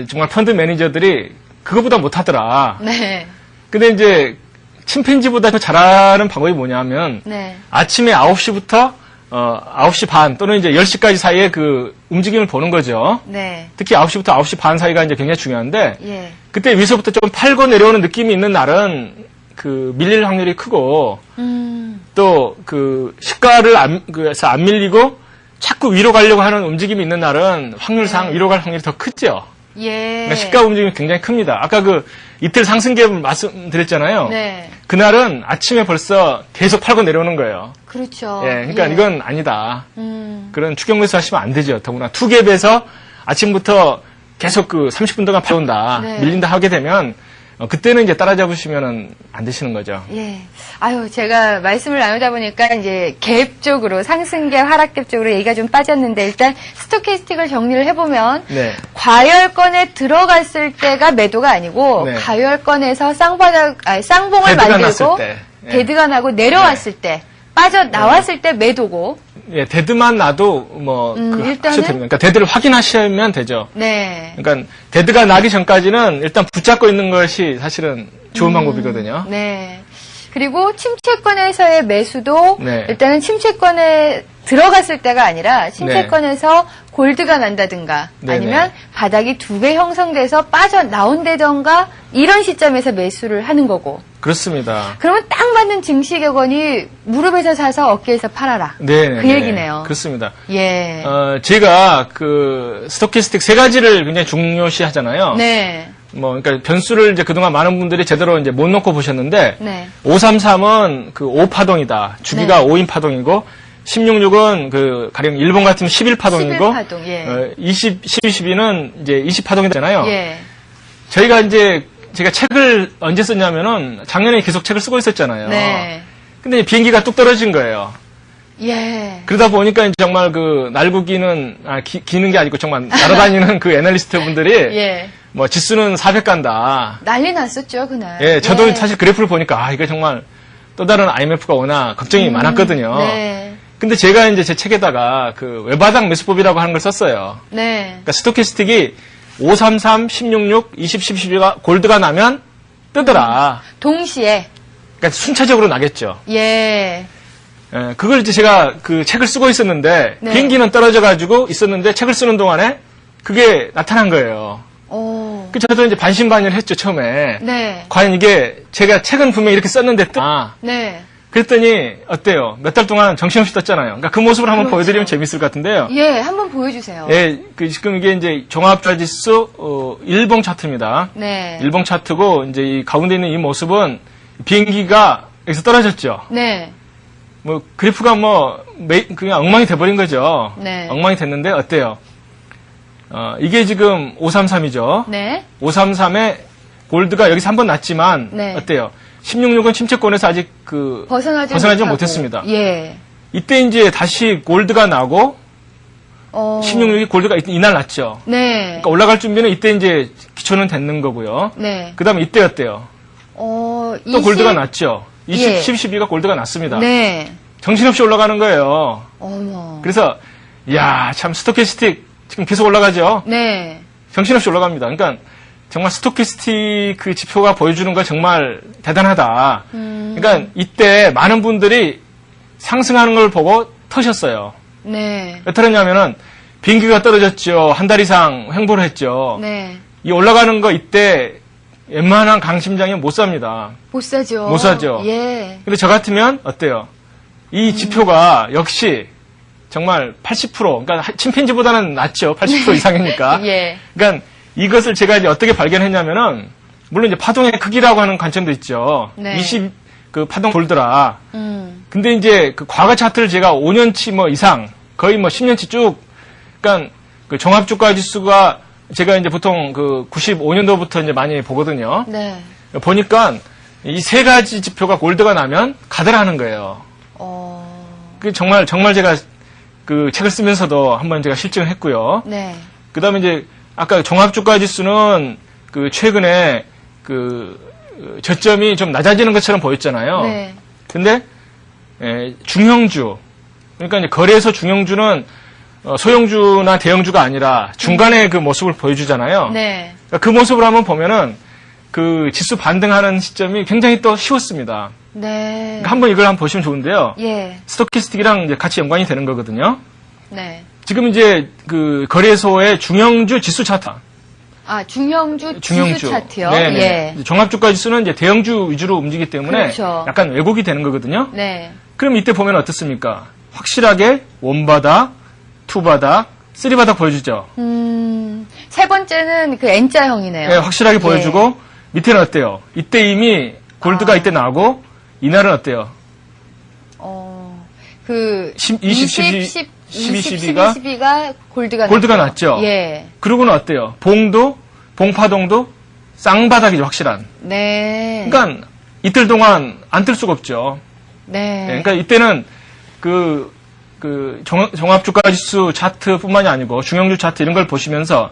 정말 펀드 매니저들이 그거보다 못하더라. 네. 근데 이제 침팬지보다 더 잘하는 방법이 뭐냐면 네. 아침에 9시부터 9시 반 또는 이제 10시까지 사이에 그 움직임을 보는 거죠. 네. 특히 9시부터 9시 반 사이가 이제 굉장히 중요한데 예. 그때 위에서부터 좀 팔고 내려오는 느낌이 있는 날은 그 밀릴 확률이 크고 또 그 시가를 그래서 안 밀리고 자꾸 위로 가려고 하는 움직임이 있는 날은 확률상 네. 위로 갈 확률이 더 크죠. 예. 그러니까 시가 움직임이 굉장히 큽니다. 아까 그 이틀 상승갭을 말씀드렸잖아요. 네. 그날은 아침에 벌써 계속 팔고 내려오는 거예요. 그렇죠. 예, 그러니까 예. 이건 아니다. 음. 그런 추격 매수 하시면 안 되죠. 더구나 투갭에서 아침부터 계속 그 30분 동안 팔아온다, 네. 밀린다 하게 되면 그때는 이제 따라잡으시면은 안 되시는 거죠. 예. 아유, 제가 말씀을 나누다 보니까 이제 갭 쪽으로, 상승갭, 하락갭 쪽으로 얘기가 좀 빠졌는데 일단 스토캐스틱을 정리를 해보면 네. 과열권에 들어갔을 때가 매도가 아니고 네. 과열권에서 쌍봉을 데드가 만들고 났을 때. 예. 데드가 나고 내려왔을 때 빠져나왔을 때 매도고 예, 데드만 나도 뭐 일단은? 하셔도 됩니다. 그러니까 데드를 확인하시면 되죠. 네. 그러니까 데드가 나기 전까지는 일단 붙잡고 있는 것이 사실은 좋은 방법이거든요. 네. 그리고 침체권에서의 매수도 네. 일단은 침체권에 들어갔을 때가 아니라 침체권에서 골드가 난다든가 네네. 아니면 바닥이 두 배 형성돼서 빠져나온다던가 이런 시점에서 매수를 하는 거고 그렇습니다. 그러면 딱 맞는 증시격언이 무릎에서 사서 어깨에서 팔아라. 네, 그 얘기네요. 그렇습니다. 예. 제가 그 스토캐스틱 세 가지를 굉장히 중요시 하잖아요. 네. 뭐, 그러니까 변수를 이제 그동안 많은 분들이 제대로 이제 못 놓고 보셨는데, 네. 533은 그 5파동이다. 주기가 네. 5인 파동이고, 166은 그, 가령 일본 같으면 11파동이고, 11파동, 예. 12는 이제 20파동이잖아요. 예. 저희가 이제, 제가 책을 언제 썼냐면은, 작년에 계속 책을 쓰고 있었잖아요. 네. 근데 비행기가 뚝 떨어진 거예요. 예. 그러다 보니까 이제 정말 그 날고기는, 기는 게 아니고 정말 날아다니는 그 애널리스트 분들이, 예. 뭐 지수는 400 간다. 난리 났었죠, 그날. 예, 저도 사실 그래프를 보니까 이거 정말 또 다른 IMF가 오나 걱정이 많았거든요. 네. 근데 제가 이제 제 책에다가 그 외바닥 매수법이라고 하는 걸 썼어요. 네. 그러니까 스토캐스틱이 533, 166, 20, 12가 골드가 나면 뜨더라. 동시에. 그러니까 순차적으로 나겠죠. 예. 예, 그걸 이제 제가 그 책을 쓰고 있었는데 네. 비행기는 떨어져 가지고 있었는데 책을 쓰는 동안에 그게 나타난 거예요. 오. 그 저도 이제 반신반의를 했죠, 처음에. 네. 과연 이게 제가 책은 분명히 이렇게 썼는데 네. 그랬더니 어때요? 몇 달 동안 정신없이 떴잖아요. 그러니까 그 모습을 한번 그렇죠. 보여드리면 재밌을 것 같은데요. 예, 한번 보여주세요. 예, 그 지금 이게 이제 종합자지수 일봉 차트입니다. 네. 일봉 차트고 이제 이 가운데 있는 이 모습은 비행기가 여기서 떨어졌죠. 네. 뭐 그래프가 뭐 그냥 엉망이 돼버린 거죠. 네. 엉망이 됐는데 어때요? 이게 지금 533이죠. 네. 533에 골드가 여기서 한 번 났지만 네. 어때요? 166은 침체권에서 아직 벗어나지 못했습니다. 예. 이때 이제 다시 골드가 나고 1666이 골드가 이날 났죠. 네. 그러니까 올라갈 준비는 이때 이제 기초는 됐는 거고요. 네. 그다음에 이때 어때요? 또 골드가 났죠. 20, 예. 12가 골드가 났습니다. 네. 정신없이 올라가는 거예요. 어머. 그래서 이야 참 스토캐스틱 지금 계속 올라가죠. 네. 정신없이 올라갑니다. 그러니까 정말 스토캐스틱 그 지표가 보여주는 거 정말 대단하다. 그러니까 이때 많은 분들이 상승하는 걸 보고 터셨어요. 네. 왜 터졌냐면은 비행기가 떨어졌죠. 한 달 이상 횡보를 했죠. 네. 이 올라가는 거 이때 웬만한 강심장이 못 삽니다. 못 사죠. 못 사죠. 예. 근데 저 같으면 어때요? 이 지표가 역시 정말 80%, 그러니까 침팬지보다는 낫죠. 80% 이상이니까. 예. 그러니까 이것을 제가 이제 어떻게 발견했냐면은, 물론 이제 파동의 크기라고 하는 관점도 있죠. 네. 그 파동 돌더라. 근데 이제 그 과거 차트를 제가 5년치 뭐 이상, 거의 뭐 10년치 쭉, 그러니까 그 종합주가 지수가 제가 이제 보통 그 95년도부터 이제 많이 보거든요. 네. 보니까 이 세 가지 지표가 골드가 나면 가더라는 거예요. 그 정말 제가 그 책을 쓰면서도 한번 제가 실증을 했고요. 네. 그 다음에 이제 아까 종합주가 지수는 그 최근에 그 저점이 좀 낮아지는 것처럼 보였잖아요. 네. 근데 중형주, 그러니까 이제 거래소 중형주는 소형주나 대형주가 아니라 중간에 그 모습을 보여주잖아요. 네. 그러니까 그 모습을 한번 보면은 그 지수 반등하는 시점이 굉장히 또 쉬웠습니다. 네. 그러니까 한번 이걸 한번 보시면 좋은데요. 예. 스토캐스틱이랑 이제 같이 연관이 되는 거거든요. 네. 지금 이제 그 거래소의 중형주 지수 차트. 아, 중형주 지수 차트요? 네. 예. 종합주가 지수는 이제 대형주 위주로 움직이기 때문에 그렇죠. 약간 왜곡이 되는 거거든요. 네. 그럼 이때 보면 어떻습니까? 확실하게 원바닥, 투바닥, 쓰리바닥 보여주죠. 세 번째는 그 N자형이네요. 네, 확실하게 보여주고 밑에는 어때요? 이때 이미 골드가 이때 나오고 이날은 어때요? 그 12가 골드가 났죠. 예. 그러고는 어때요? 봉파동도 쌍바닥이죠, 확실한. 네. 그러니까 이틀 동안 안 뜰 수가 없죠. 네. 그러니까 이때는 그 종합주가지수 차트뿐만이 아니고 중형주 차트 이런 걸 보시면서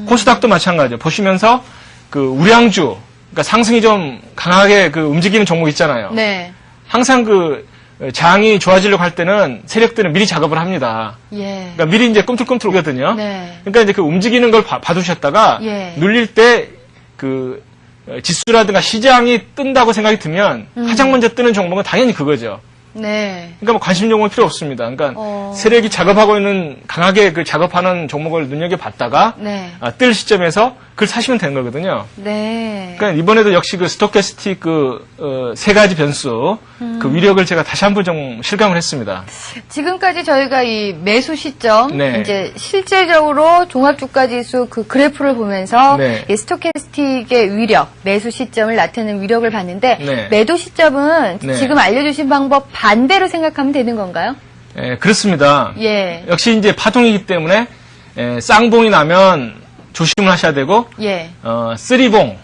코스닥도 마찬가지죠. 보시면서 그 우량주, 그러니까 상승이 좀 강하게 그 움직이는 종목 있잖아요. 네. 항상 그 장이 좋아지려고 할 때는 세력들은 미리 작업을 합니다. 예. 그러니까 미리 이제 꿈틀꿈틀 오거든요. 네. 그러니까 이제 그 움직이는 걸 봐두셨다가 예. 눌릴 때 그 지수라든가 시장이 뜬다고 생각이 들면 가장 먼저 뜨는 종목은 당연히 그거죠. 네. 그러니까 뭐 관심 종목은 필요 없습니다. 그러니까 세력이 작업하고 있는 강하게 그 작업하는 종목을 눈여겨봤다가 네. 뜰 시점에서 그걸 사시면 되는 거거든요. 네. 그러니까 이번에도 역시 그 스토캐스틱 세 가지 변수 그 위력을 제가 다시 한번 좀 실감을 했습니다. 지금까지 저희가 이 매수 시점, 네. 이제 실질적으로 종합주가지수 그 그래프를 보면서 네. 이 스토캐스틱의 위력, 매수 시점을 나타내는 위력을 봤는데 네. 매도 시점은 네. 지금 알려주신 방법 반대로 생각하면 되는 건가요? 그렇습니다. 예. 역시 이제 파동이기 때문에 쌍봉이 나면 조심을 하셔야 되고 예. 쓰리봉,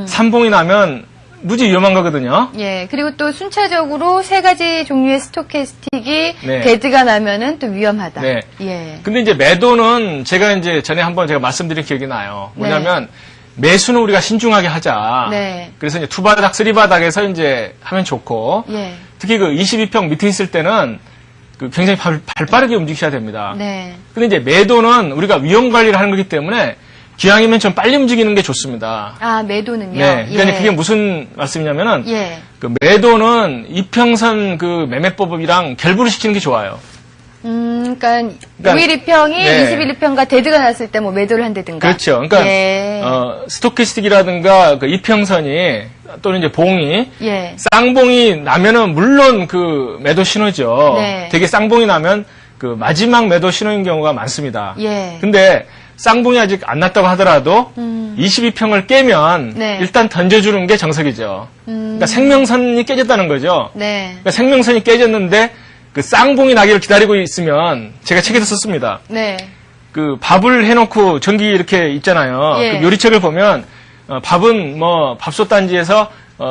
삼봉이 나면 무지 위험한 거거든요. 예. 그리고 또 순차적으로 세 가지 종류의 스토캐스틱이 네. 데드가 나면은 또 위험하다. 네. 예. 근데 이제 매도는 제가 이제 전에 한번 제가 말씀드린 기억이 나요. 뭐냐면 매수는 우리가 신중하게 하자. 네. 그래서 이제 투바닥, 쓰리바닥에서 이제 하면 좋고 예. 특히 그 22평 밑에 있을 때는 그 굉장히 발 빠르게 움직이셔야 됩니다. 네. 근데 이제 매도는 우리가 위험 관리를 하는 거기 때문에 기왕이면 좀 빨리 움직이는 게 좋습니다. 아, 매도는요? 네. 그러니까 예. 그게 무슨 말씀이냐면은 예. 그 매도는 이평선 그 매매법이랑 결부를 시키는 게 좋아요. 그러니까 5일 2평이 네. 21 2평과 데드가 났을 때 뭐 매도를 한다든가. 그렇죠. 그러니까 예. 스토캐스틱이라든가 그 이평선이 또는 이제 봉이 예. 쌍봉이 나면은 물론 그 매도 신호죠. 네. 되게 쌍봉이 나면 그 마지막 매도 신호인 경우가 많습니다. 예. 근데 쌍봉이 아직 안 났다고 하더라도 22평을 깨면 네. 일단 던져주는 게 정석이죠. 그러니까 생명선이 깨졌다는 거죠. 네. 그러니까 생명선이 깨졌는데 그 쌍봉이 나기를 기다리고 있으면 제가 책에서 썼습니다. 네. 그 밥을 해놓고 전기 이렇게 있잖아요. 예. 그 요리책을 보면 밥은 뭐 밥솥단지에서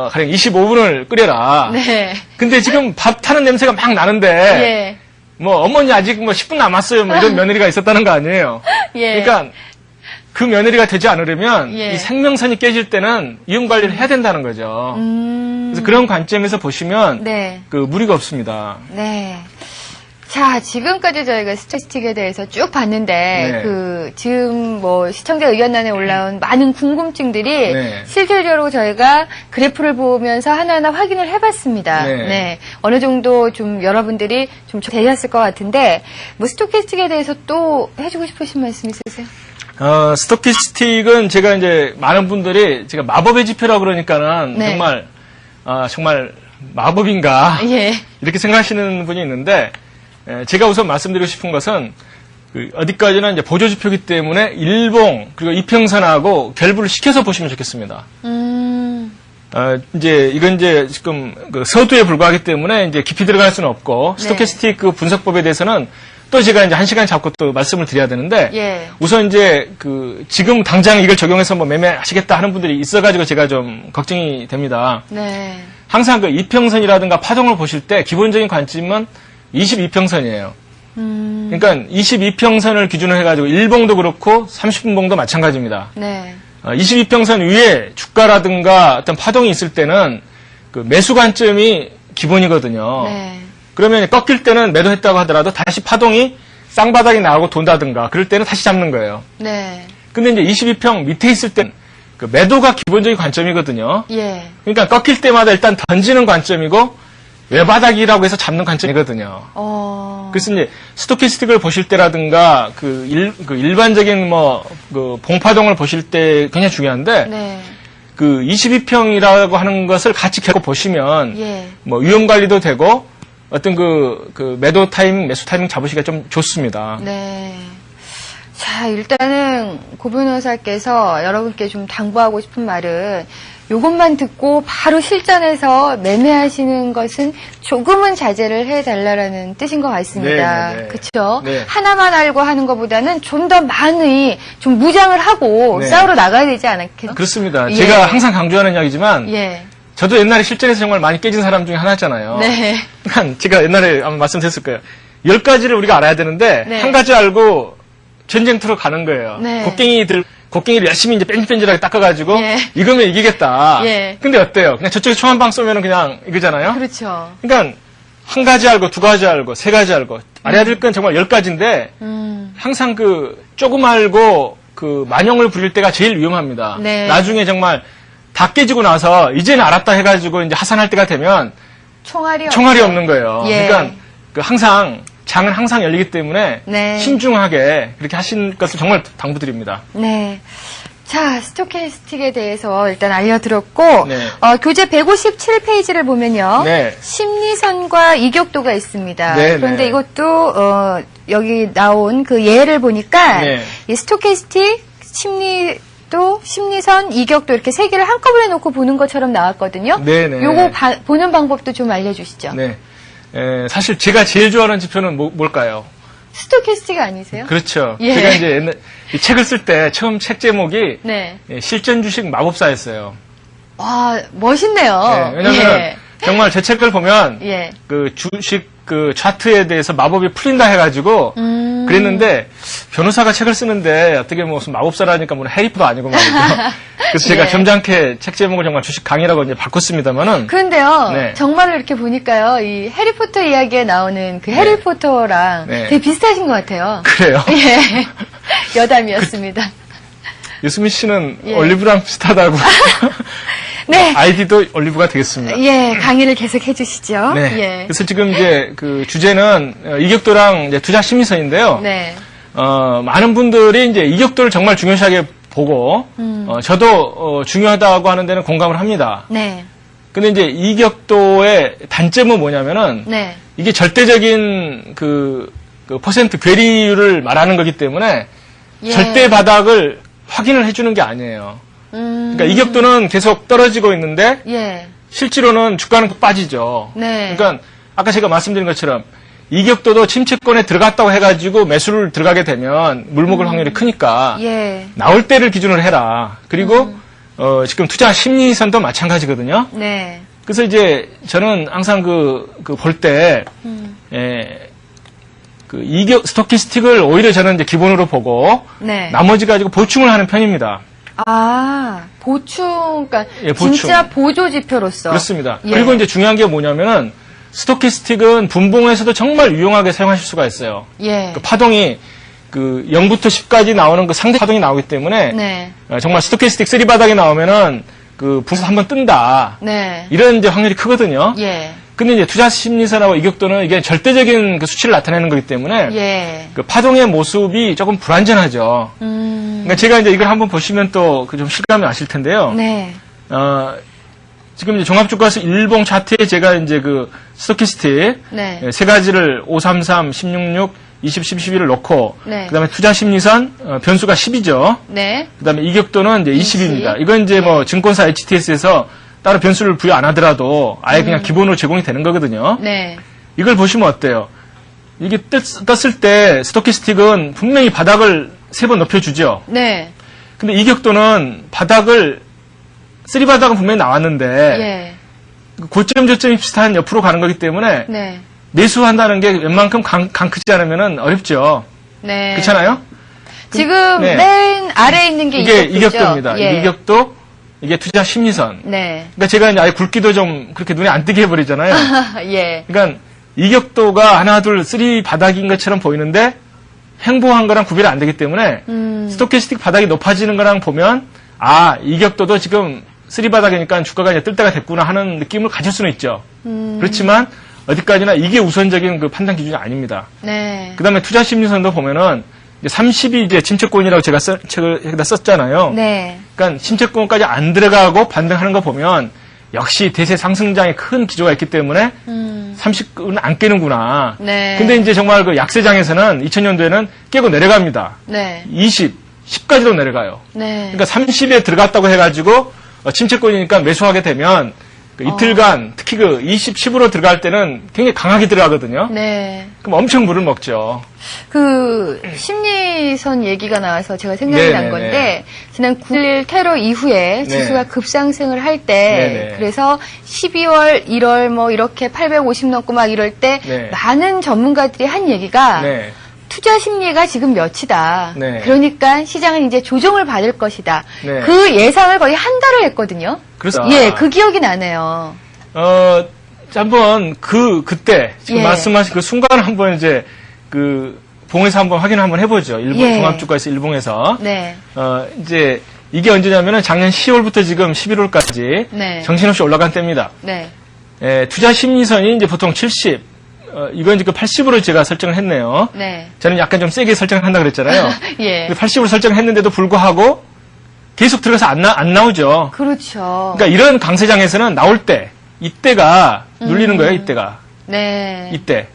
가령 25분을 끓여라. 네. 근데 지금 밥 타는 냄새가 막 나는데 예. 뭐 어머니 아직 뭐 10분 남았어요. 뭐 이런 며느리가 있었다는 거 아니에요. 예. 그러니까 그 며느리가 되지 않으려면 예. 이 생명선이 깨질 때는 이용 관리를 해야 된다는 거죠. 그래서 그런 관점에서 보시면 네. 그 무리가 없습니다. 네. 자, 지금까지 저희가 스토캐스틱에 대해서 쭉 봤는데, 네. 지금 뭐 시청자 의견란에 올라온 많은 궁금증들이 네. 실질적으로 저희가 그래프를 보면서 하나하나 확인을 해봤습니다. 네. 네. 어느 정도 좀 여러분들이 좀 되셨을 것 같은데, 뭐 스토캐스틱에 대해서 또 해주고 싶으신 말씀 있으세요? 스토캐스틱은 제가 이제 많은 분들이 제가 마법의 지표라고 그러니까는 네. 정말 마법인가 예. 이렇게 생각하시는 분이 있는데 제가 우선 말씀드리고 싶은 것은 어디까지나 이제 보조 지표이기 때문에 일봉 그리고 이평선하고 결부를 시켜서 보시면 좋겠습니다. 이건 이제 지금 그 서두에 불과하기 때문에 이제 깊이 들어갈 수는 없고 네. 스토캐스틱 그 분석법에 대해서는 또 제가 이제 1시간 잡고 또 말씀을 드려야 되는데 예. 우선 이제 지금 당장 이걸 적용해서 뭐 매매하시겠다 하는 분들이 있어가지고 제가 좀 걱정이 됩니다. 네. 항상 그 이평선이라든가 파동을 보실 때 기본적인 관점은 22평선이에요. 그러니까 22평선을 기준으로 해가지고 일봉도 그렇고 30분봉도 마찬가지입니다. 네. 22평선 위에 주가라든가 어떤 파동이 있을 때는 그 매수 관점이 기본이거든요. 네. 그러면 꺾일 때는 매도했다고 하더라도 다시 파동이 쌍바닥이 나오고 돈다든가 그럴 때는 다시 잡는 거예요. 네. 근데 이제 22평 밑에 있을 땐 그 매도가 기본적인 관점이거든요. 예. 그러니까 꺾일 때마다 일단 던지는 관점이고 외바닥이라고 해서 잡는 관점이거든요. 그래서 이제 스토캐스틱을 보실 때라든가 일반적인 그 봉파동을 보실 때 굉장히 중요한데 네. 그 22평이라고 하는 것을 같이 겪어 보시면 예. 뭐 위험 관리도 되고 어떤 그 매도 타이밍, 매수 타이밍 잡으시기가 좀 좋습니다. 네. 자, 일단은 고 변호사께서 여러분께 좀 당부하고 싶은 말은 요것만 듣고 바로 실전에서 매매하시는 것은 조금은 자제를 해달라는 뜻인 것 같습니다. 네, 네, 네. 그렇죠? 네. 하나만 알고 하는 것보다는 좀 더 많이 좀 무장을 하고 네. 싸우러 나가야 되지 않겠죠? 그렇습니다. 예. 제가 항상 강조하는 이야기지만 예. 저도 옛날에 실전에서 정말 많이 깨진 사람 중에 하나였잖아요. 네. 그러니까 제가 옛날에 아마 말씀드렸을 거예요. 10가지를 우리가 알아야 되는데 네. 한 가지 알고 전쟁터로 가는 거예요. 네. 곡괭이를 열심히 이제 뺀질뺀질하게 닦아가지고 예. 이거면 이기겠다. 예. 근데 어때요? 그냥 저쪽에 총 한 방 쏘면 그냥 이거잖아요. 그렇죠. 그러니까 한 가지 알고 두 가지 알고 세 가지 알고 알아야 될 건 정말 10가지인데 항상 조금 알고 만용을 부릴 때가 제일 위험합니다. 네. 나중에 정말 다 깨지고 나서 이제는 알았다 해가지고 이제 하산할 때가 되면 총알이 없는 거예요. 예. 그러니까 장은 항상 열리기 때문에 네. 신중하게 그렇게 하신 것을 정말 당부드립니다. 네. 자, 스토캐스틱에 대해서 일단 알려드렸고, 네. 교재 157페이지를 보면요. 네. 심리선과 이격도가 있습니다. 네, 그런데 네. 이것도, 여기 나온 그 예를 보니까, 네. 이 스토캐스틱, 심리선, 이격도 이렇게 세 개를 한꺼번에 놓고 보는 것처럼 나왔거든요. 네, 네. 요거 보는 방법도 좀 알려주시죠. 네. 사실 제가 제일 좋아하는 지표는 뭘까요? 스토캐스틱 아니세요? 그렇죠. 예. 제가 이제 이 책을 쓸 때 처음 책 제목이 네. 실전 주식 마법사였어요. 와, 멋있네요. 네, 왜냐면 정말 제 책을 보면 예. 그 주식 차트에 대해서 마법이 풀린다 해가지고 그랬는데 변호사가 책을 쓰는데 어떻게 무슨 마법사라니까 뭐 해리포터 아니고 말이죠. 그래서 제가 네. 점잖게 책 제목을 정말 주식 강의라고 이제 바꿨습니다만은 그런데요, 네. 정말로 이렇게 보니까요, 이 해리포터 이야기에 나오는 그 해리포터랑 네. 되게 비슷하신 것 같아요. 그래요. 예. 여담이었습니다. 유수민 씨는 예. 올리브랑 비슷하다고. 네. 아이디도 올리브가 되겠습니다. 예, 강의를 계속 해주시죠. 네. 예. 그래서 지금 이제 주제는 이격도랑 이제 투자 심리선인데요. 네. 많은 분들이 이제 이격도를 정말 중요시하게 보고, 저도 중요하다고 하는 데는 공감을 합니다. 네. 근데 이제 이격도의 단점은 뭐냐면은, 네. 이게 절대적인 그 퍼센트 괴리율을 말하는 거기 때문에, 예. 절대 바닥을 확인을 해주는 게 아니에요. 그러니까 이격도는 계속 떨어지고 있는데, 예. 실제로는 주가는 빠지죠. 네. 그러니까 아까 제가 말씀드린 것처럼 이격도도 침체권에 들어갔다고 해가지고 매수를 들어가게 되면 물먹을 확률이 크니까 예. 나올 때를 기준으로 해라. 그리고 지금 투자 심리선도 마찬가지거든요. 네. 그래서 이제 저는 항상 볼 때 스토캐스틱을 오히려 저는 이제 기본으로 보고 네. 나머지 가지고 보충을 하는 편입니다. 그러니까 예, 보충. 진짜 보조 지표로서. 그렇습니다. 예. 그리고 이제 중요한 게 뭐냐면은 스토캐스틱은 분봉에서도 정말 유용하게 사용하실 수가 있어요. 예. 그 파동이 0부터 10까지 나오는 그 상대 파동이 나오기 때문에 네. 정말 스토캐스틱 3바닥이 나오면은 분수 한번 뜬다. 네. 이런 이제 확률이 크거든요. 예. 근데 이제 투자 심리선하고 이격도는 이게 절대적인 그 수치를 나타내는 거기 때문에 예. 그 파동의 모습이 조금 불완전하죠. 그러니까 제가 이제 이걸 한번 보시면 또 그 좀 실감이 아실 텐데요. 네. 지금 이제 종합주가수 일봉 차트에 제가 이제 그 스토키스틱 네. 세 가지를 533, 1066, 20, 10, 11을 놓고 네. 그다음에 투자 심리선 변수가 10이죠. 네. 그다음에 이격도는 이제 20입니다. 이건 이제 뭐 증권사 HTS에서 따로 변수를 부여 안 하더라도 아예 그냥 기본으로 제공이 되는 거거든요. 네. 이걸 보시면 어때요? 이게 떴을 때 스토키스틱은 분명히 바닥을 3번 높여주죠. 네. 근데 이격도는 바닥을 3바닥은 분명히 나왔는데 예. 고점 저점이 비슷한 옆으로 가는 거기 때문에 네. 매수한다는 게 웬만큼 강 크지 않으면 어렵죠. 네. 그렇잖아요? 지금 네. 맨 아래에 있는 게 이게 이격도죠? 이격도입니다. 예. 이격도, 이게 투자 심리선. 네. 그러니까 제가 이제 아예 굵기도 좀 그렇게 눈에 안 띄게 해버리잖아요. 예. 그러니까 이격도가 하나, 둘, 3 바닥인 것처럼 보이는데 횡보한 거랑 구별이 안 되기 때문에 스토캐스틱 바닥이 높아지는 거랑 보면 아, 이격도도 지금 3 바닥이니까 주가가 이제 뜰 때가 됐구나 하는 느낌을 가질 수는 있죠. 그렇지만 어디까지나 이게 우선적인 그 판단 기준이 아닙니다. 네. 그 다음에 투자 심리선도 보면은 이제 30이 이제 침체권이라고 제가 책을 여기다 썼잖아요. 네. 그러니까 침체권까지 안 들어가고 반등하는 거 보면 역시 대세 상승장에 큰 기조가 있기 때문에 30은 안 깨는구나. 네. 근데 이제 정말 그 약세장에서는 2000년도에는 깨고 내려갑니다. 네. 20, 10까지도 내려가요. 네. 그러니까 30에 들어갔다고 해가지고 침체권이니까 매수하게 되면 그 이틀간 특히 그 20, 10으로 들어갈 때는 굉장히 강하게 들어가거든요. 네. 그럼 엄청 물을 먹죠. 그 심리선 얘기가 나와서 제가 생각이 네, 난 네, 건데 네. 지난 9.11 테러 이후에 지수가 급상승을 할 때 네, 네. 그래서 12월, 1월 뭐 이렇게 850 넘고 막 이럴 때 네. 많은 전문가들이 한 얘기가 네. 투자 심리가 지금 몇이다. 네. 그러니까 시장은 이제 조정을 받을 것이다. 네. 그 예상을 거의 한 달을 했거든요. 그렇습니다. 예, 그 기억이 나네요. 한번 그때 지금 예. 말씀하신 그 순간을 한번 이제 그 봉에서 한번 확인을 한번 해보죠. 일본 예. 종합주가에서 일봉에서 네. 이제 이게 언제냐면은 작년 10월부터 지금 11월까지 네. 정신없이 올라간 때입니다. 네. 투자 심리선이 이제 보통 70, 이건 이제 그 80으로 제가 설정을 했네요. 네. 저는 약간 좀 세게 설정을 한다 그랬잖아요. 예. 80으로 설정을 했는데도 불구하고 계속 들어가서 안 나오죠. 그렇죠. 그러니까 이런 강세장에서는 나올 때, 이때가 눌리는 거예요, 이때가. 네. 이때.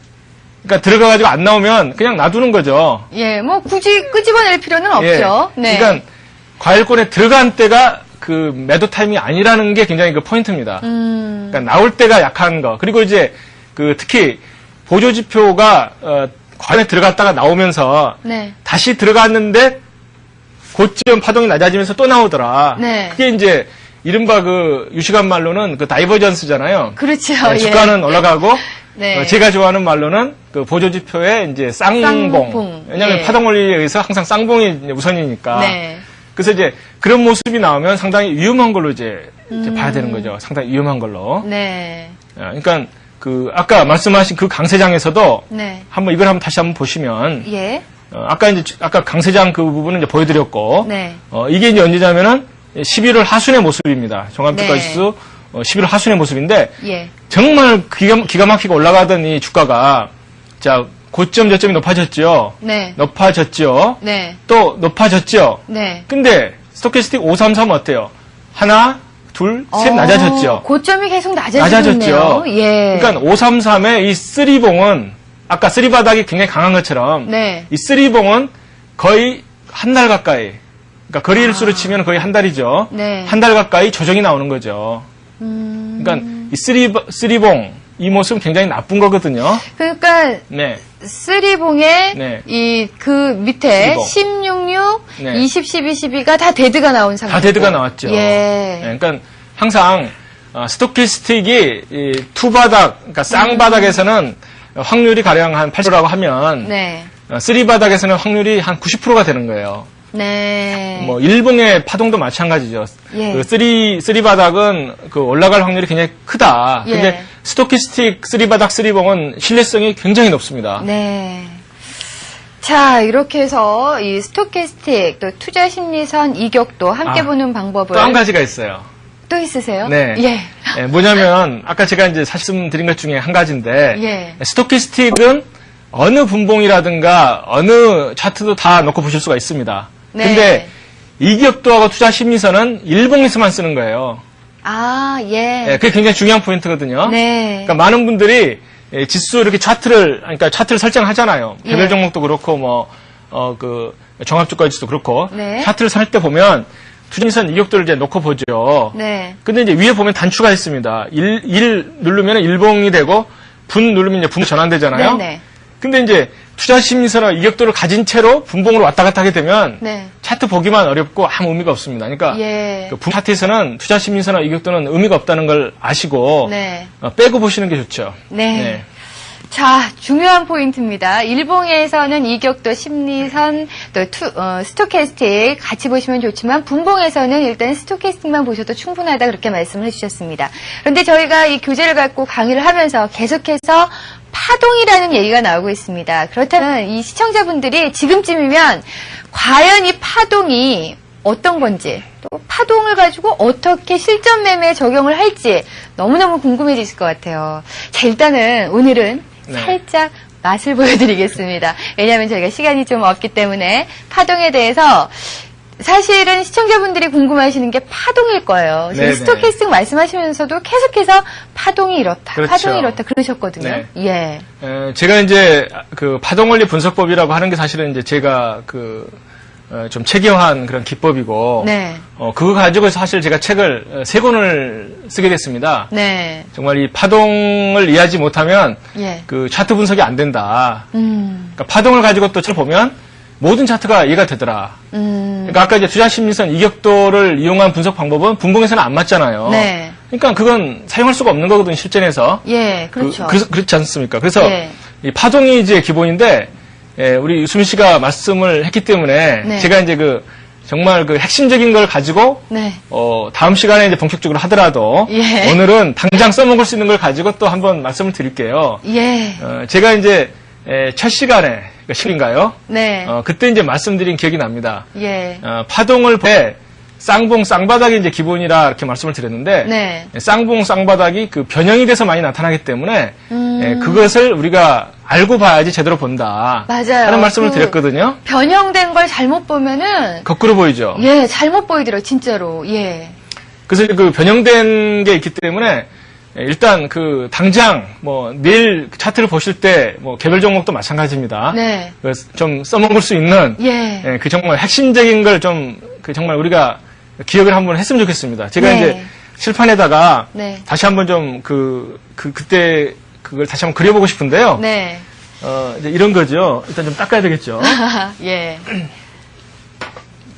그러니까 들어가가지고 안 나오면 그냥 놔두는 거죠. 예, 뭐 굳이 끄집어낼 필요는 없죠. 예. 네. 그러니까 과일권에 들어간 때가 그 매도 타임이 아니라는 게 굉장히 그 포인트입니다. 그러니까 나올 때가 약한 거. 그리고 이제 그 특히 보조지표가 과일에 들어갔다가 나오면서 네. 다시 들어갔는데 고점 파동이 낮아지면서 또 나오더라. 네. 그게 이제 이른바 그 유식한 말로는 그 다이버전스잖아요. 그렇죠. 네, 주가는 올라가고 네. 제가 좋아하는 말로는 그 보조지표의 이제 쌍봉. 쌍봉. 왜냐하면 예. 파동 원리에 의해서 항상 쌍봉이 이제 우선이니까. 네. 그래서 이제 그런 모습이 나오면 상당히 위험한 걸로 이제 봐야 되는 거죠. 상당히 위험한 걸로. 네. 그러니까 그 아까 말씀하신 그 강세장에서도 네. 한번 이걸 한번 다시 한번 보시면 예. 아까 강세장 그 부분은 이제 보여드렸고 네. 이게 이제 언제냐면은 11월 하순의 모습입니다. 종합주가지수 11월 하순의 모습인데 예. 정말 기가 막히게 올라가던 이 주가가 자 고점 저점이 높아졌죠. 네. 높아졌죠. 네. 또 높아졌죠. 네. 근데 스토캐스틱 533 어때요? 하나, 둘, 셋 낮아졌죠. 고점이 계속 낮아졌죠. 낮아졌죠. 예. 그러니까 533의 이 쓰리봉은 아까 쓰리바닥이 굉장히 강한 것처럼 네. 이 쓰리봉은 거의 한 달 가까이 그러니까 거리일수로 치면 거의 한 달이죠. 네. 한 달 가까이 조정이 나오는 거죠. 그러니까 이 쓰리봉 이 모습은 굉장히 나쁜 거거든요. 그러니까 네. 쓰리봉에 네. 이 그 밑에 쓰리봉. 16, 네. 20, 12, 12가 다 데드가 나온 상태. 다 데드가 나왔죠. 예. 네, 그러니까 항상 스토캐스틱이 이 투바닥, 그러니까 쌍바닥에서는 확률이 가령 한 80%라고 하면 네. 쓰리바닥에서는 확률이 한 90%가 되는 거예요. 네. 뭐 일봉의 파동도 마찬가지죠. 예. 그 쓰리바닥은 그 올라갈 확률이 굉장히 크다. 예. 근데 스토캐스틱 쓰리바닥 쓰리봉은 신뢰성이 굉장히 높습니다. 네. 자, 이렇게 해서 이 스토캐스틱 또 투자 심리선 이격도 함께 보는 방법을 또 한 가지가 있어요. 또 있으세요? 네. 예. 예, 뭐냐면 아까 제가 이제 말씀드린 것 중에 한 가지인데 예. 스토캐스틱은 어느 분봉이라든가 어느 차트도 다 놓고 보실 수가 있습니다. 네. 근데 이격도하고 투자 심리선은 일봉에서만 쓰는 거예요. 아, 예. 예, 그게 굉장히 중요한 포인트거든요. 네. 그러니까 많은 분들이 지수 이렇게 차트를 설정하잖아요. 예. 개별 종목도 그렇고 그 종합주가지수도 그렇고 네. 차트를 살 때 보면 투자심리선 이격도를 이제 놓고 보죠. 네. 근데 이제 위에 보면 단추가 있습니다. 1 누르면 일봉이 되고 분 누르면 이제 분 전환되잖아요. 네네. 근데 이제 투자심리선과 이격도를 가진 채로 분봉으로 왔다 갔다 하게 되면 네. 차트 보기만 어렵고 아무 의미가 없습니다. 그러니까 예. 그 분 차트에서는 투자심리선과 이격도는 의미가 없다는 걸 아시고 네. 빼고 보시는 게 좋죠. 네. 자, 중요한 포인트입니다. 일봉에서는 이격도, 심리선, 또 스토캐스틱 같이 보시면 좋지만 분봉에서는 일단 스토캐스틱만 보셔도 충분하다 그렇게 말씀을 해주셨습니다. 그런데 저희가 이 교재를 갖고 강의를 하면서 계속해서 파동이라는 얘기가 나오고 있습니다. 그렇다면 이 시청자분들이 지금쯤이면 과연 이 파동이 어떤 건지 또 파동을 가지고 어떻게 실전 매매에 적용을 할지 너무너무 궁금해지실 것 같아요. 자, 일단은 오늘은 살짝 맛을 보여드리겠습니다. 왜냐하면 저희가 시간이 좀 없기 때문에 파동에 대해서 사실은 시청자분들이 궁금해하시는 게 파동일 거예요. 지금 스토캐스틱 말씀하시면서도 계속해서 파동이 이렇다, 그렇죠. 파동이 이렇다 그러셨거든요. 네. 예. 제가 이제 그 파동원리 분석법이라고 하는 게 사실은 이제 제가 좀 체계화한 그런 기법이고, 네. 그거 가지고 사실 제가 책을 3권을 쓰게 됐습니다. 네. 정말 이 파동을 이해하지 못하면 예. 그 차트 분석이 안 된다. 그러니까 파동을 가지고 또 보면 모든 차트가 이해가 되더라. 그러니까 아까 이제 투자심리선 이격도를 이용한 분석 방법은 분봉에서는 안 맞잖아요. 네. 그러니까 그건 사용할 수가 없는 거거든요, 실전에서. 예, 그렇죠. 그렇지 않습니까? 그래서 예. 이 파동이 이제 기본인데, 우리 유수민 씨가 말씀을 했기 때문에 네. 제가 이제 정말 핵심적인 걸 가지고 네. 다음 시간에 이제 본격적으로 하더라도 예. 오늘은 당장 써먹을 수 있는 걸 가지고 또 한번 말씀을 드릴게요. 예. 제가 이제 첫 시간에 실인가요? 네. 그때 이제 말씀드린 기억이 납니다. 예. 파동을 볼 쌍봉 쌍바닥이 이제 기본이라 이렇게 말씀을 드렸는데 네. 쌍봉 쌍바닥이 그 변형이 돼서 많이 나타나기 때문에 그것을 우리가 알고 봐야지 제대로 본다. 맞아요. 하는 말씀을 드렸거든요. 변형된 걸 잘못 보면은 거꾸로 보이죠. 예, 잘못 보이더라고요, 진짜로. 예. 그래서 그 변형된 게 있기 때문에 일단 당장 내일 차트를 보실 때 개별 종목도 마찬가지입니다. 네. 그래서 좀 써먹을 수 있는 예. 그 정말 핵심적인 걸 좀 정말 우리가 기억을 한번 했으면 좋겠습니다. 제가 네. 이제 실판에다가 네. 다시 한번 좀 그때 그걸 다시 한번 그려보고 싶은데요. 네. 이제 이런 거죠. 일단 좀 닦아야 되겠죠. 예.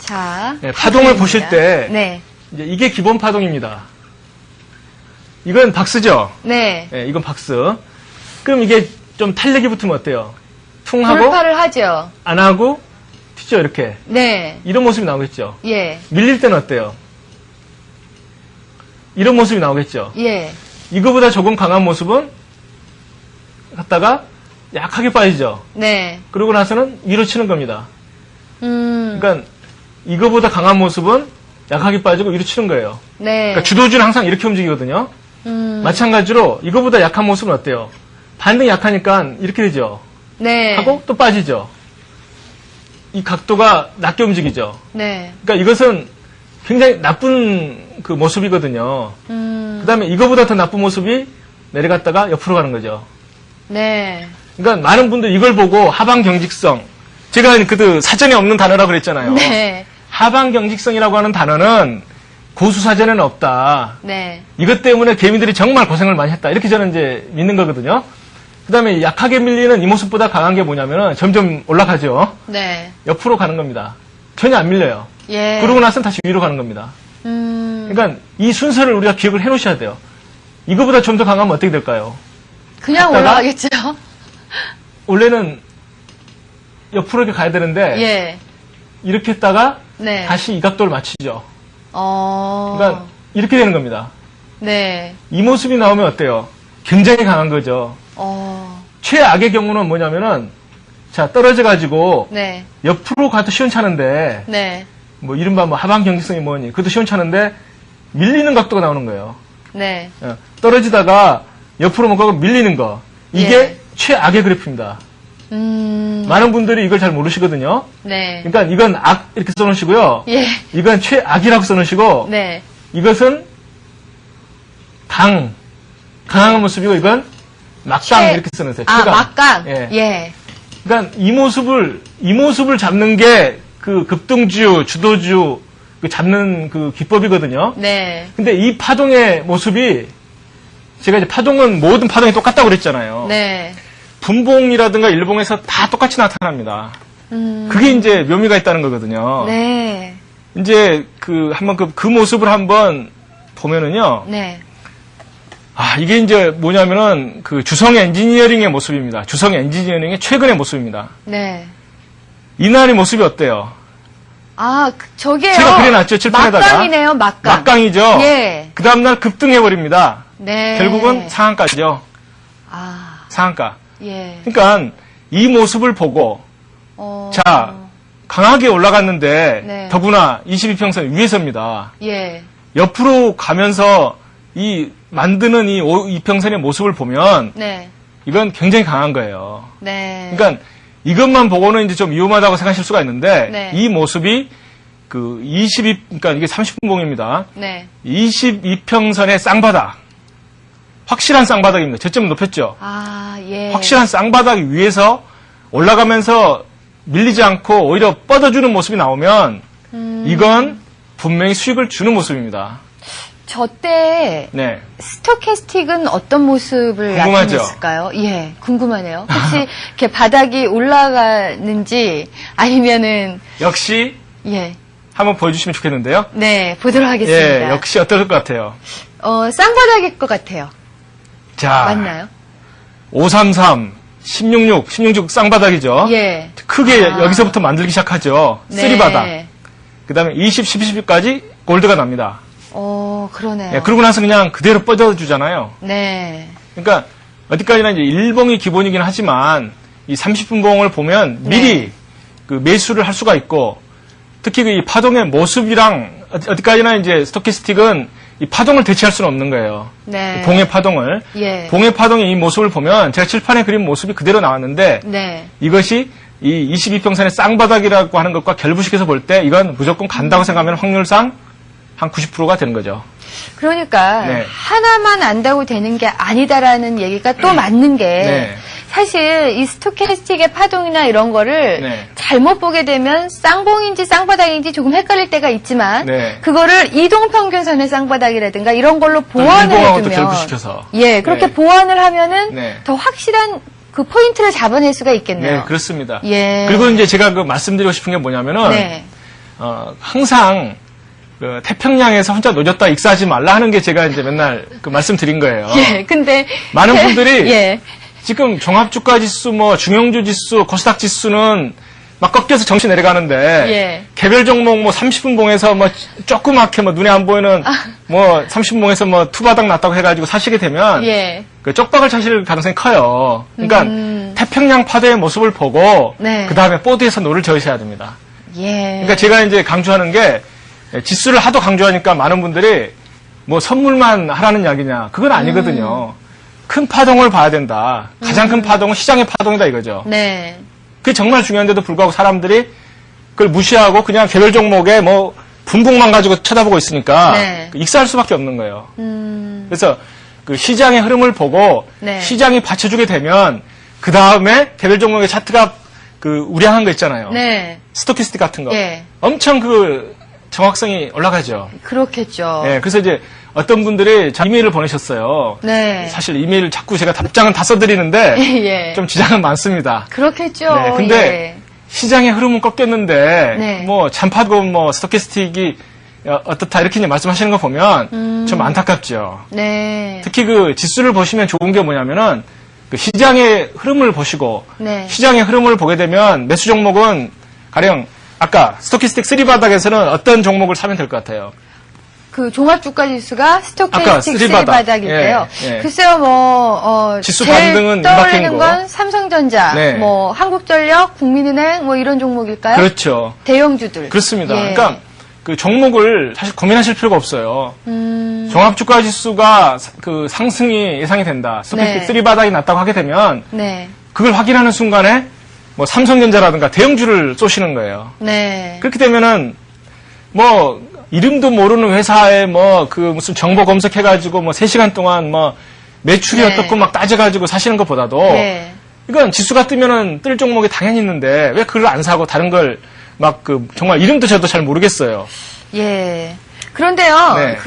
자. 네, 파동을 보실 때 네. 이제 이게 기본 파동입니다. 이건 박스죠. 네. 네, 이건 박스. 그럼 이게 좀 탄력이 붙으면 어때요? 퉁 하고 돌파를 하죠. 안 하고 튀죠, 이렇게. 네. 이런 모습이 나오겠죠. 예. 밀릴 때는 어때요? 이런 모습이 나오겠죠. 예. 이거보다 조금 강한 모습은 갔다가 약하게 빠지죠. 네. 그러고 나서는 위로 치는 겁니다. 음. 그러니까 이거보다 강한 모습은 약하게 빠지고 위로 치는 거예요. 네. 그러니까 주도주는 항상 이렇게 움직이거든요. 마찬가지로 이거보다 약한 모습은 어때요? 반등이 약하니까 이렇게 되죠. 네. 하고 또 빠지죠. 이 각도가 낮게 움직이죠. 네. 그러니까 이것은 굉장히 나쁜 그 모습이거든요. 그 다음에 이거보다 더 나쁜 모습이 내려갔다가 옆으로 가는 거죠. 네. 그러니까 많은 분들이 이걸 보고 하방 경직성, 제가 사전에 없는 단어라고 그랬잖아요. 네. 하방 경직성이라고 하는 단어는 고수 사전에는 없다. 네. 이것 때문에 개미들이 정말 고생을 많이 했다. 이렇게 저는 이제 믿는 거거든요. 그 다음에 약하게 밀리는 이 모습보다 강한 게 뭐냐면은 점점 올라가죠. 네. 옆으로 가는 겁니다. 전혀 안 밀려요. 예. 그러고 나서는 다시 위로 가는 겁니다. 그러니까 이 순서를 우리가 기억을 해 놓으셔야 돼요. 이거보다 좀 더 강하면 어떻게 될까요? 그냥 갔다가 올라가겠죠. 원래는 옆으로 이렇게 가야 되는데 예. 이렇게 했다가 네. 다시 이 각도를 맞추죠. 어. 그러니까 이렇게 되는 겁니다. 네. 이 모습이 나오면 어때요? 굉장히 강한 거죠. 최악의 경우는 뭐냐면은 자 떨어져 가지고 네. 옆으로 가도 시원찮은데 네. 이른바 하방 경직성이 뭐니 그것도 시원찮은데 밀리는 각도가 나오는 거예요. 네. 떨어지다가 옆으로 뭔가 밀리는 거. 이게 예. 최악의 그래프입니다. 많은 분들이 이걸 잘 모르시거든요. 네. 그러니까 이건 악 이렇게 써놓으시고요. 예. 이건 최악이라고 써놓으시고 네. 이것은 강한 모습이고 이건 막강 이렇게 써놓으세요. 아, 최강. 막강. 예. 예. 그러니까 이 모습을 잡는 게 그 급등주, 주도주 그 잡는 그 기법이거든요. 네. 근데 이 파동의 모습이 제가 이제 파동은 모든 파동이 똑같다고 그랬잖아요. 네. 분봉이라든가 일봉에서 다 똑같이 나타납니다. 그게 이제 묘미가 있다는 거거든요. 네. 이제 한번 그 모습을 한번 보면은요. 네. 아, 이게 이제 뭐냐면은 그 주성 엔지니어링의 모습입니다. 주성 엔지니어링의 최근의 모습입니다. 네. 이날의 모습이 어때요? 아, 저게요. 제가 그려놨죠, 칠판에다가. 막강이네요, 막강. 막강이죠? 예. 그 다음날 급등해버립니다. 네. 결국은 상한가죠. 아, 상한가. 예. 그러니까 이 모습을 보고 자, 강하게 올라갔는데 네. 더구나 22평선 위에서입니다. 예. 옆으로 가면서 만드는 이 이평선의 모습을 보면 네. 이건 굉장히 강한 거예요. 네. 그러니까 이것만 보고는 이제 좀 위험하다고 생각하실 수가 있는데 네. 이 모습이 그러니까 이게 30분봉입니다. 네. 22평선의 쌍바닥. 확실한 쌍바닥입니다. 저점을 높였죠. 아, 예. 확실한 쌍바닥 위에서 올라가면서 밀리지 않고 오히려 뻗어주는 모습이 나오면 이건 분명히 수익을 주는 모습입니다. 저때 네. 스토캐스틱은 어떤 모습을 궁금하죠? 나타냈을까요? 예, 궁금하네요. 혹시 이렇게 바닥이 올라가는지 아니면은 역시 예, 한번 보여주시면 좋겠는데요. 네, 보도록 하겠습니다. 예, 역시 어떨 것 같아요? 쌍바닥일 것 같아요. 자, 맞나요? 533, 16 쌍바닥이죠. 예. 크게 여기서부터 만들기 시작하죠. 네. 3바닥. 그 다음에 20, 10까지 골드가 납니다. 그러네요. 예, 그러고 나서 그냥 그대로 뻗어주잖아요. 네. 그러니까 어디까지나 이제 1봉이 기본이긴 하지만 이 30분봉을 보면 미리 그 매수를 할 수가 있고 특히 이 파동의 모습이랑 어디까지나 이제 스토캐스틱은 이 파동을 대체할 수는 없는 거예요. 네. 봉의 파동을. 예. 봉의 파동의 이 모습을 보면 제가 칠판에 그린 모습이 그대로 나왔는데 네. 이것이 이 22평선의 쌍바닥이라고 하는 것과 결부시켜서 볼 때 이건 무조건 간다고 생각하면 확률상 한 90%가 되는 거죠. 그러니까 네. 하나만 안다고 되는 게 아니다라는 얘기가 또 맞는 게 네. 사실 이 스토캐스틱의 파동이나 이런 거를 네. 잘못 보게 되면 쌍봉인지 쌍바닥인지 조금 헷갈릴 때가 있지만 네. 그거를 이동평균선의 쌍바닥이라든가 이런 걸로 보완을 일봉하고 또 해두면 결부시켜서. 예 그렇게 네. 보완을 하면은 네. 더 확실한 그 포인트를 잡아낼 수가 있겠네요. 네, 그렇습니다. 예. 그리고 이제 제가 그 말씀드리고 싶은 게 뭐냐면은 네. 항상 그 태평양에서 혼자 노졌다 익사하지 말라 하는 게 제가 이제 맨날 그 말씀드린 거예요. 예, 근데 많은 분들이 예. 지금 종합주가 지수, 뭐 중형주 지수, 코스닥 지수는 막 꺾여서 정신 내려가는데 예. 개별 종목 뭐 30분봉에서 뭐 조그맣게 뭐 눈에 안 보이는 뭐 30분봉에서 뭐 투바닥 났다고 해가지고 사시게 되면 예. 그 쪽박을 차실 가능성이 커요. 그러니까 태평양 파도의 모습을 보고 네. 그 다음에 보드에서 노를 저으셔야 됩니다. 예. 그러니까 제가 이제 강조하는 게 지수를 하도 강조하니까 많은 분들이 뭐 선물만 하라는 이야기냐 그건 아니거든요. 큰 파동을 봐야 된다. 가장 큰 파동은 시장의 파동이다 이거죠. 네. 그게 정말 중요한데도 불구하고 사람들이 그걸 무시하고 그냥 개별 종목에 뭐 분봉만 가지고 쳐다보고 있으니까 네. 익사할 수밖에 없는 거예요. 그래서 그 시장의 흐름을 보고 네. 시장이 받쳐주게 되면 그 다음에 개별 종목의 차트가 그 우량한 거 있잖아요. 네. 스토키스틱 같은 거. 예. 엄청 그 정확성이 올라가죠. 그렇겠죠. 예, 그래서 이제 어떤 분들이 이메일을 보내셨어요. 네. 사실 이메일 자꾸 제가 답장은 다 써드리는데 예. 좀 지장은 많습니다. 그렇겠죠. 네, 근데 시장의 흐름은 꺾였는데 네. 뭐 잔파고 뭐 스토캐스틱이 어떻다 이렇게 이제 말씀하시는 거 보면 좀 안타깝죠. 네. 특히 그 지수를 보시면 좋은 게 뭐냐면은 그 시장의 흐름을 보시고 네. 시장의 흐름을 보게 되면 매수 종목은 가령 아까 스토캐스틱 3바닥에서는 어떤 종목을 사면 될 것 같아요? 그 종합주가지수가 아까 스토캐스틱 쓰리바닥. 3바닥인데요. 예, 예. 글쎄요, 뭐 지수 제일 반등은 떠올리는 임박한 건 거. 삼성전자, 네. 뭐 한국전력, 국민은행 뭐 이런 종목일까요? 그렇죠. 대형주들. 그렇습니다. 예. 그러니까 그 종목을 사실 고민하실 필요가 없어요. 종합주가 지수가 그 상승이 예상이 된다. 네. 3 바닥이 났다고 하게 되면 네. 그걸 확인하는 순간에 뭐 삼성전자라든가 대형주를 쏘시는 거예요. 네. 그렇게 되면은 뭐 이름도 모르는 회사에 뭐 그 무슨 정보 검색해가지고 뭐 3시간 동안 뭐 매출이 네. 어떻고 막 따져가지고 사시는 것보다도 네. 이건 지수가 뜨면은 뜰 종목이 당연히 있는데 왜 그걸 안 사고 다른 걸 막 그 정말 이름도 저도 잘 모르겠어요. 예. 그런데요, 네.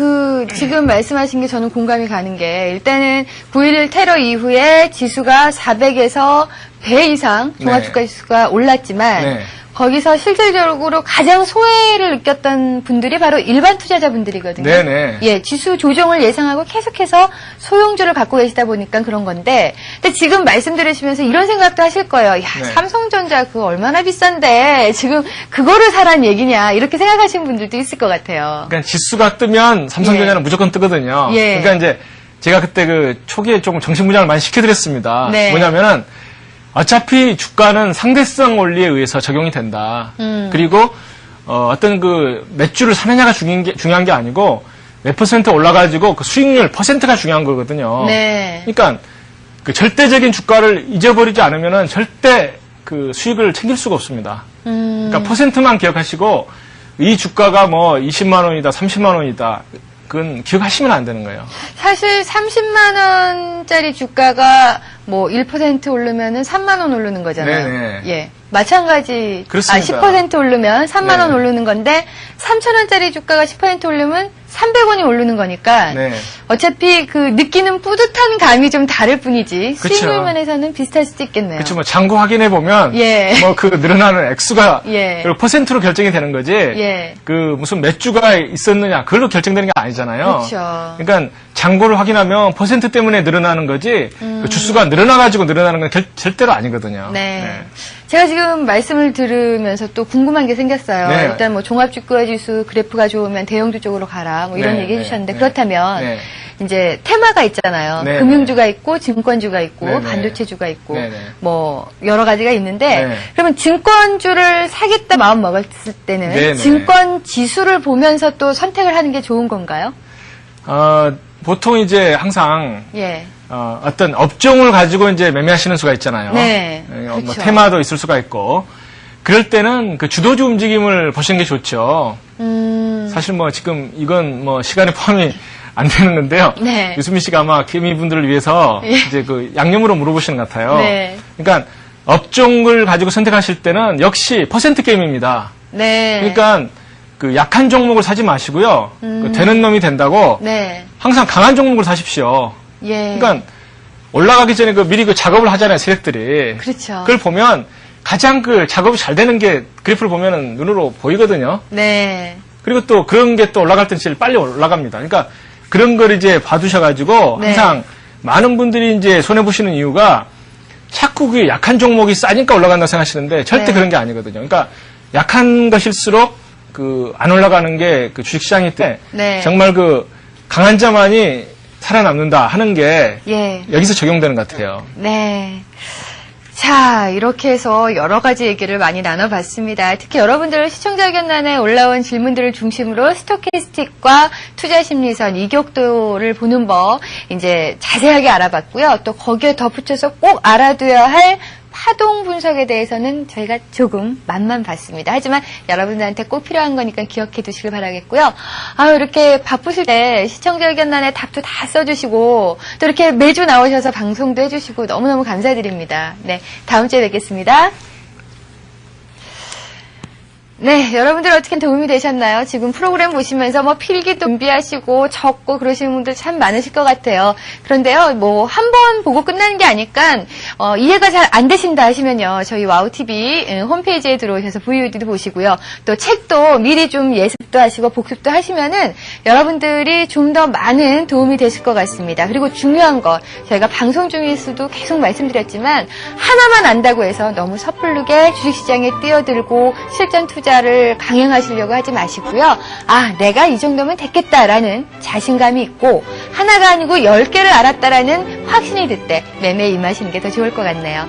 지금 말씀하신 게 저는 공감이 가는 게, 일단은 9.11 테러 이후에 지수가 400에서 배 이상 종합주가 지수가 올랐지만, 네. 거기서 실질적으로 가장 소외를 느꼈던 분들이 바로 일반 투자자분들이거든요. 네네. 예, 지수 조정을 예상하고 계속해서 소용주를 갖고 계시다 보니까 그런 건데, 근데 지금 말씀 들으시면서 이런 생각도 하실 거예요. 야, 네. 삼성전자 그거 얼마나 비싼데 지금 그거를 사란 얘기냐 이렇게 생각하시는 분들도 있을 것 같아요. 그러니까 지수가 뜨면 삼성전자는 예. 무조건 뜨거든요. 예. 그러니까 이제 제가 그때 그 초기에 조금 정신분양을 많이 시켜드렸습니다. 네. 뭐냐면은 어차피 주가는 상대성 원리에 의해서 적용이 된다. 그리고 어떤 그 매출을 사느냐가 중요한 게 아니고 몇 퍼센트 올라가지고 그 수익률 퍼센트가 중요한 거거든요. 네. 그러니까 그 절대적인 주가를 잊어버리지 않으면은 절대 그 수익을 챙길 수가 없습니다. 그러니까 퍼센트만 기억하시고 이 주가가 뭐 20만 원이다, 30만 원이다. 그건 기억하시면 안 되는 거예요. 사실 30만 원짜리 주가가 뭐 1% 오르면은 3만 원 오르는 거잖아요. 네네. 예. 마찬가지. 그렇습니다. 10% 오르면 3만 원 네. 오르는 건데 3천 원짜리 주가가 10% 오르면 300원이 오르는 거니까 네. 어차피 그 느끼는 뿌듯한 감이 좀 다를 뿐이지 그쵸. 수익률 면에서는 비슷할 수도 있겠네요. 그렇죠. 뭐 장고 확인해 보면 예. 뭐 그 늘어나는 액수가 예. 그 퍼센트로 결정이 되는 거지. 예. 그 무슨 몇 주가 있었느냐 그걸로 결정되는 게 아니잖아요. 그렇죠. 그러니까 장고를 확인하면 퍼센트 때문에 늘어나는 거지. 그 주수가 늘어나 가지고 늘어나는 건 절대로 아니거든요. 네. 제가 지금 말씀을 들으면서 또 궁금한 게 생겼어요. 네. 일단 뭐 종합주가 지수 그래프가 좋으면 대형주 쪽으로 가라 뭐 이런 네, 얘기 네, 해주셨는데 네. 그렇다면 네. 이제 테마가 있잖아요. 네, 금융주가 있고 증권주가 있고 네, 네. 반도체주가 있고 네, 네. 뭐 여러 가지가 있는데 네. 그러면 증권주를 사겠다 마음 먹었을 때는 네, 네. 증권 지수를 보면서 또 선택을 하는 게 좋은 건가요? 보통 이제 항상 예. 어떤 업종을 가지고 이제 매매하시는 수가 있잖아요. 네. 뭐 그렇죠. 테마도 있을 수가 있고. 그럴 때는 그 주도주 움직임을 보시는 게 좋죠. 사실 뭐 지금 이건 뭐 시간에 포함이 안 되는 건데요. 네. 유수민 씨가 아마 개미분들을 위해서 예. 이제 그 양념으로 물어보시는 것 같아요. 네. 그러니까 업종을 가지고 선택하실 때는 역시 퍼센트 게임입니다. 네. 그러니까 그 약한 종목을 사지 마시고요. 그 되는 놈이 된다고 네. 항상 강한 종목을 사십시오. 예. 그러니까 올라가기 전에 그 미리 그 작업을 하잖아요, 세력들이. 그렇죠. 그걸 보면 가장 그 작업이 잘 되는 게 그래프를 보면은 눈으로 보이거든요. 네. 그리고 또 그런 게 또 올라갈 때는 제일 빨리 올라갑니다. 그러니까 그런 걸 이제 봐두셔가지고 네. 항상 많은 분들이 이제 손해보시는 이유가 자꾸 그 약한 종목이 싸니까 올라간다고 생각하시는데 절대 네. 그런 게 아니거든요. 그러니까 약한 것일수록 그 안 올라가는 게 그 주식시장일 때 네. 정말 그 강한 자만이 살아남는다 하는 게 예. 여기서 적용되는 것 같아요. 네. 자, 이렇게 해서 여러 가지 얘기를 많이 나눠봤습니다. 특히 여러분들 시청자 의견란에 올라온 질문들을 중심으로 스토캐스틱과 투자심리선, 이격도를 보는 법 이제 자세하게 알아봤고요. 또 거기에 덧붙여서 꼭 알아둬야 할 파동 분석에 대해서는 저희가 조금 맛만 봤습니다. 하지만 여러분들한테 꼭 필요한 거니까 기억해 두시길 바라겠고요. 이렇게 바쁘실 때 시청자 의견란에 답도 다 써주시고 또 이렇게 매주 나오셔서 방송도 해주시고 너무너무 감사드립니다. 네, 다음 주에 뵙겠습니다. 네, 여러분들 어떻게 도움이 되셨나요? 지금 프로그램 보시면서 뭐 필기도 준비하시고 적고 그러시는 분들 참 많으실 것 같아요. 그런데요, 뭐 한 번 보고 끝나는 게 아니까 이해가 잘 안 되신다 하시면요, 저희 와우TV 홈페이지에 들어오셔서 VOD도 보시고요. 또 책도 미리 좀 예습도 하시고 복습도 하시면은 여러분들이 좀 더 많은 도움이 되실 것 같습니다. 그리고 중요한 거, 저희가 방송 중에서도 계속 말씀드렸지만 하나만 안다고 해서 너무 섣부르게 주식시장에 뛰어들고 실전 투자 투자를 강행하시려고 하지 마시고요. 아, 내가 이 정도면 됐겠다라는 자신감이 있고 하나가 아니고 10개를 알았다라는 확신이 들 때 매매에 임하시는 게 더 좋을 것 같네요.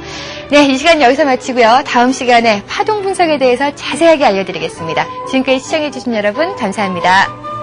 네, 이 시간 여기서 마치고요. 다음 시간에 파동 분석에 대해서 자세하게 알려드리겠습니다. 지금까지 시청해주신 여러분 감사합니다.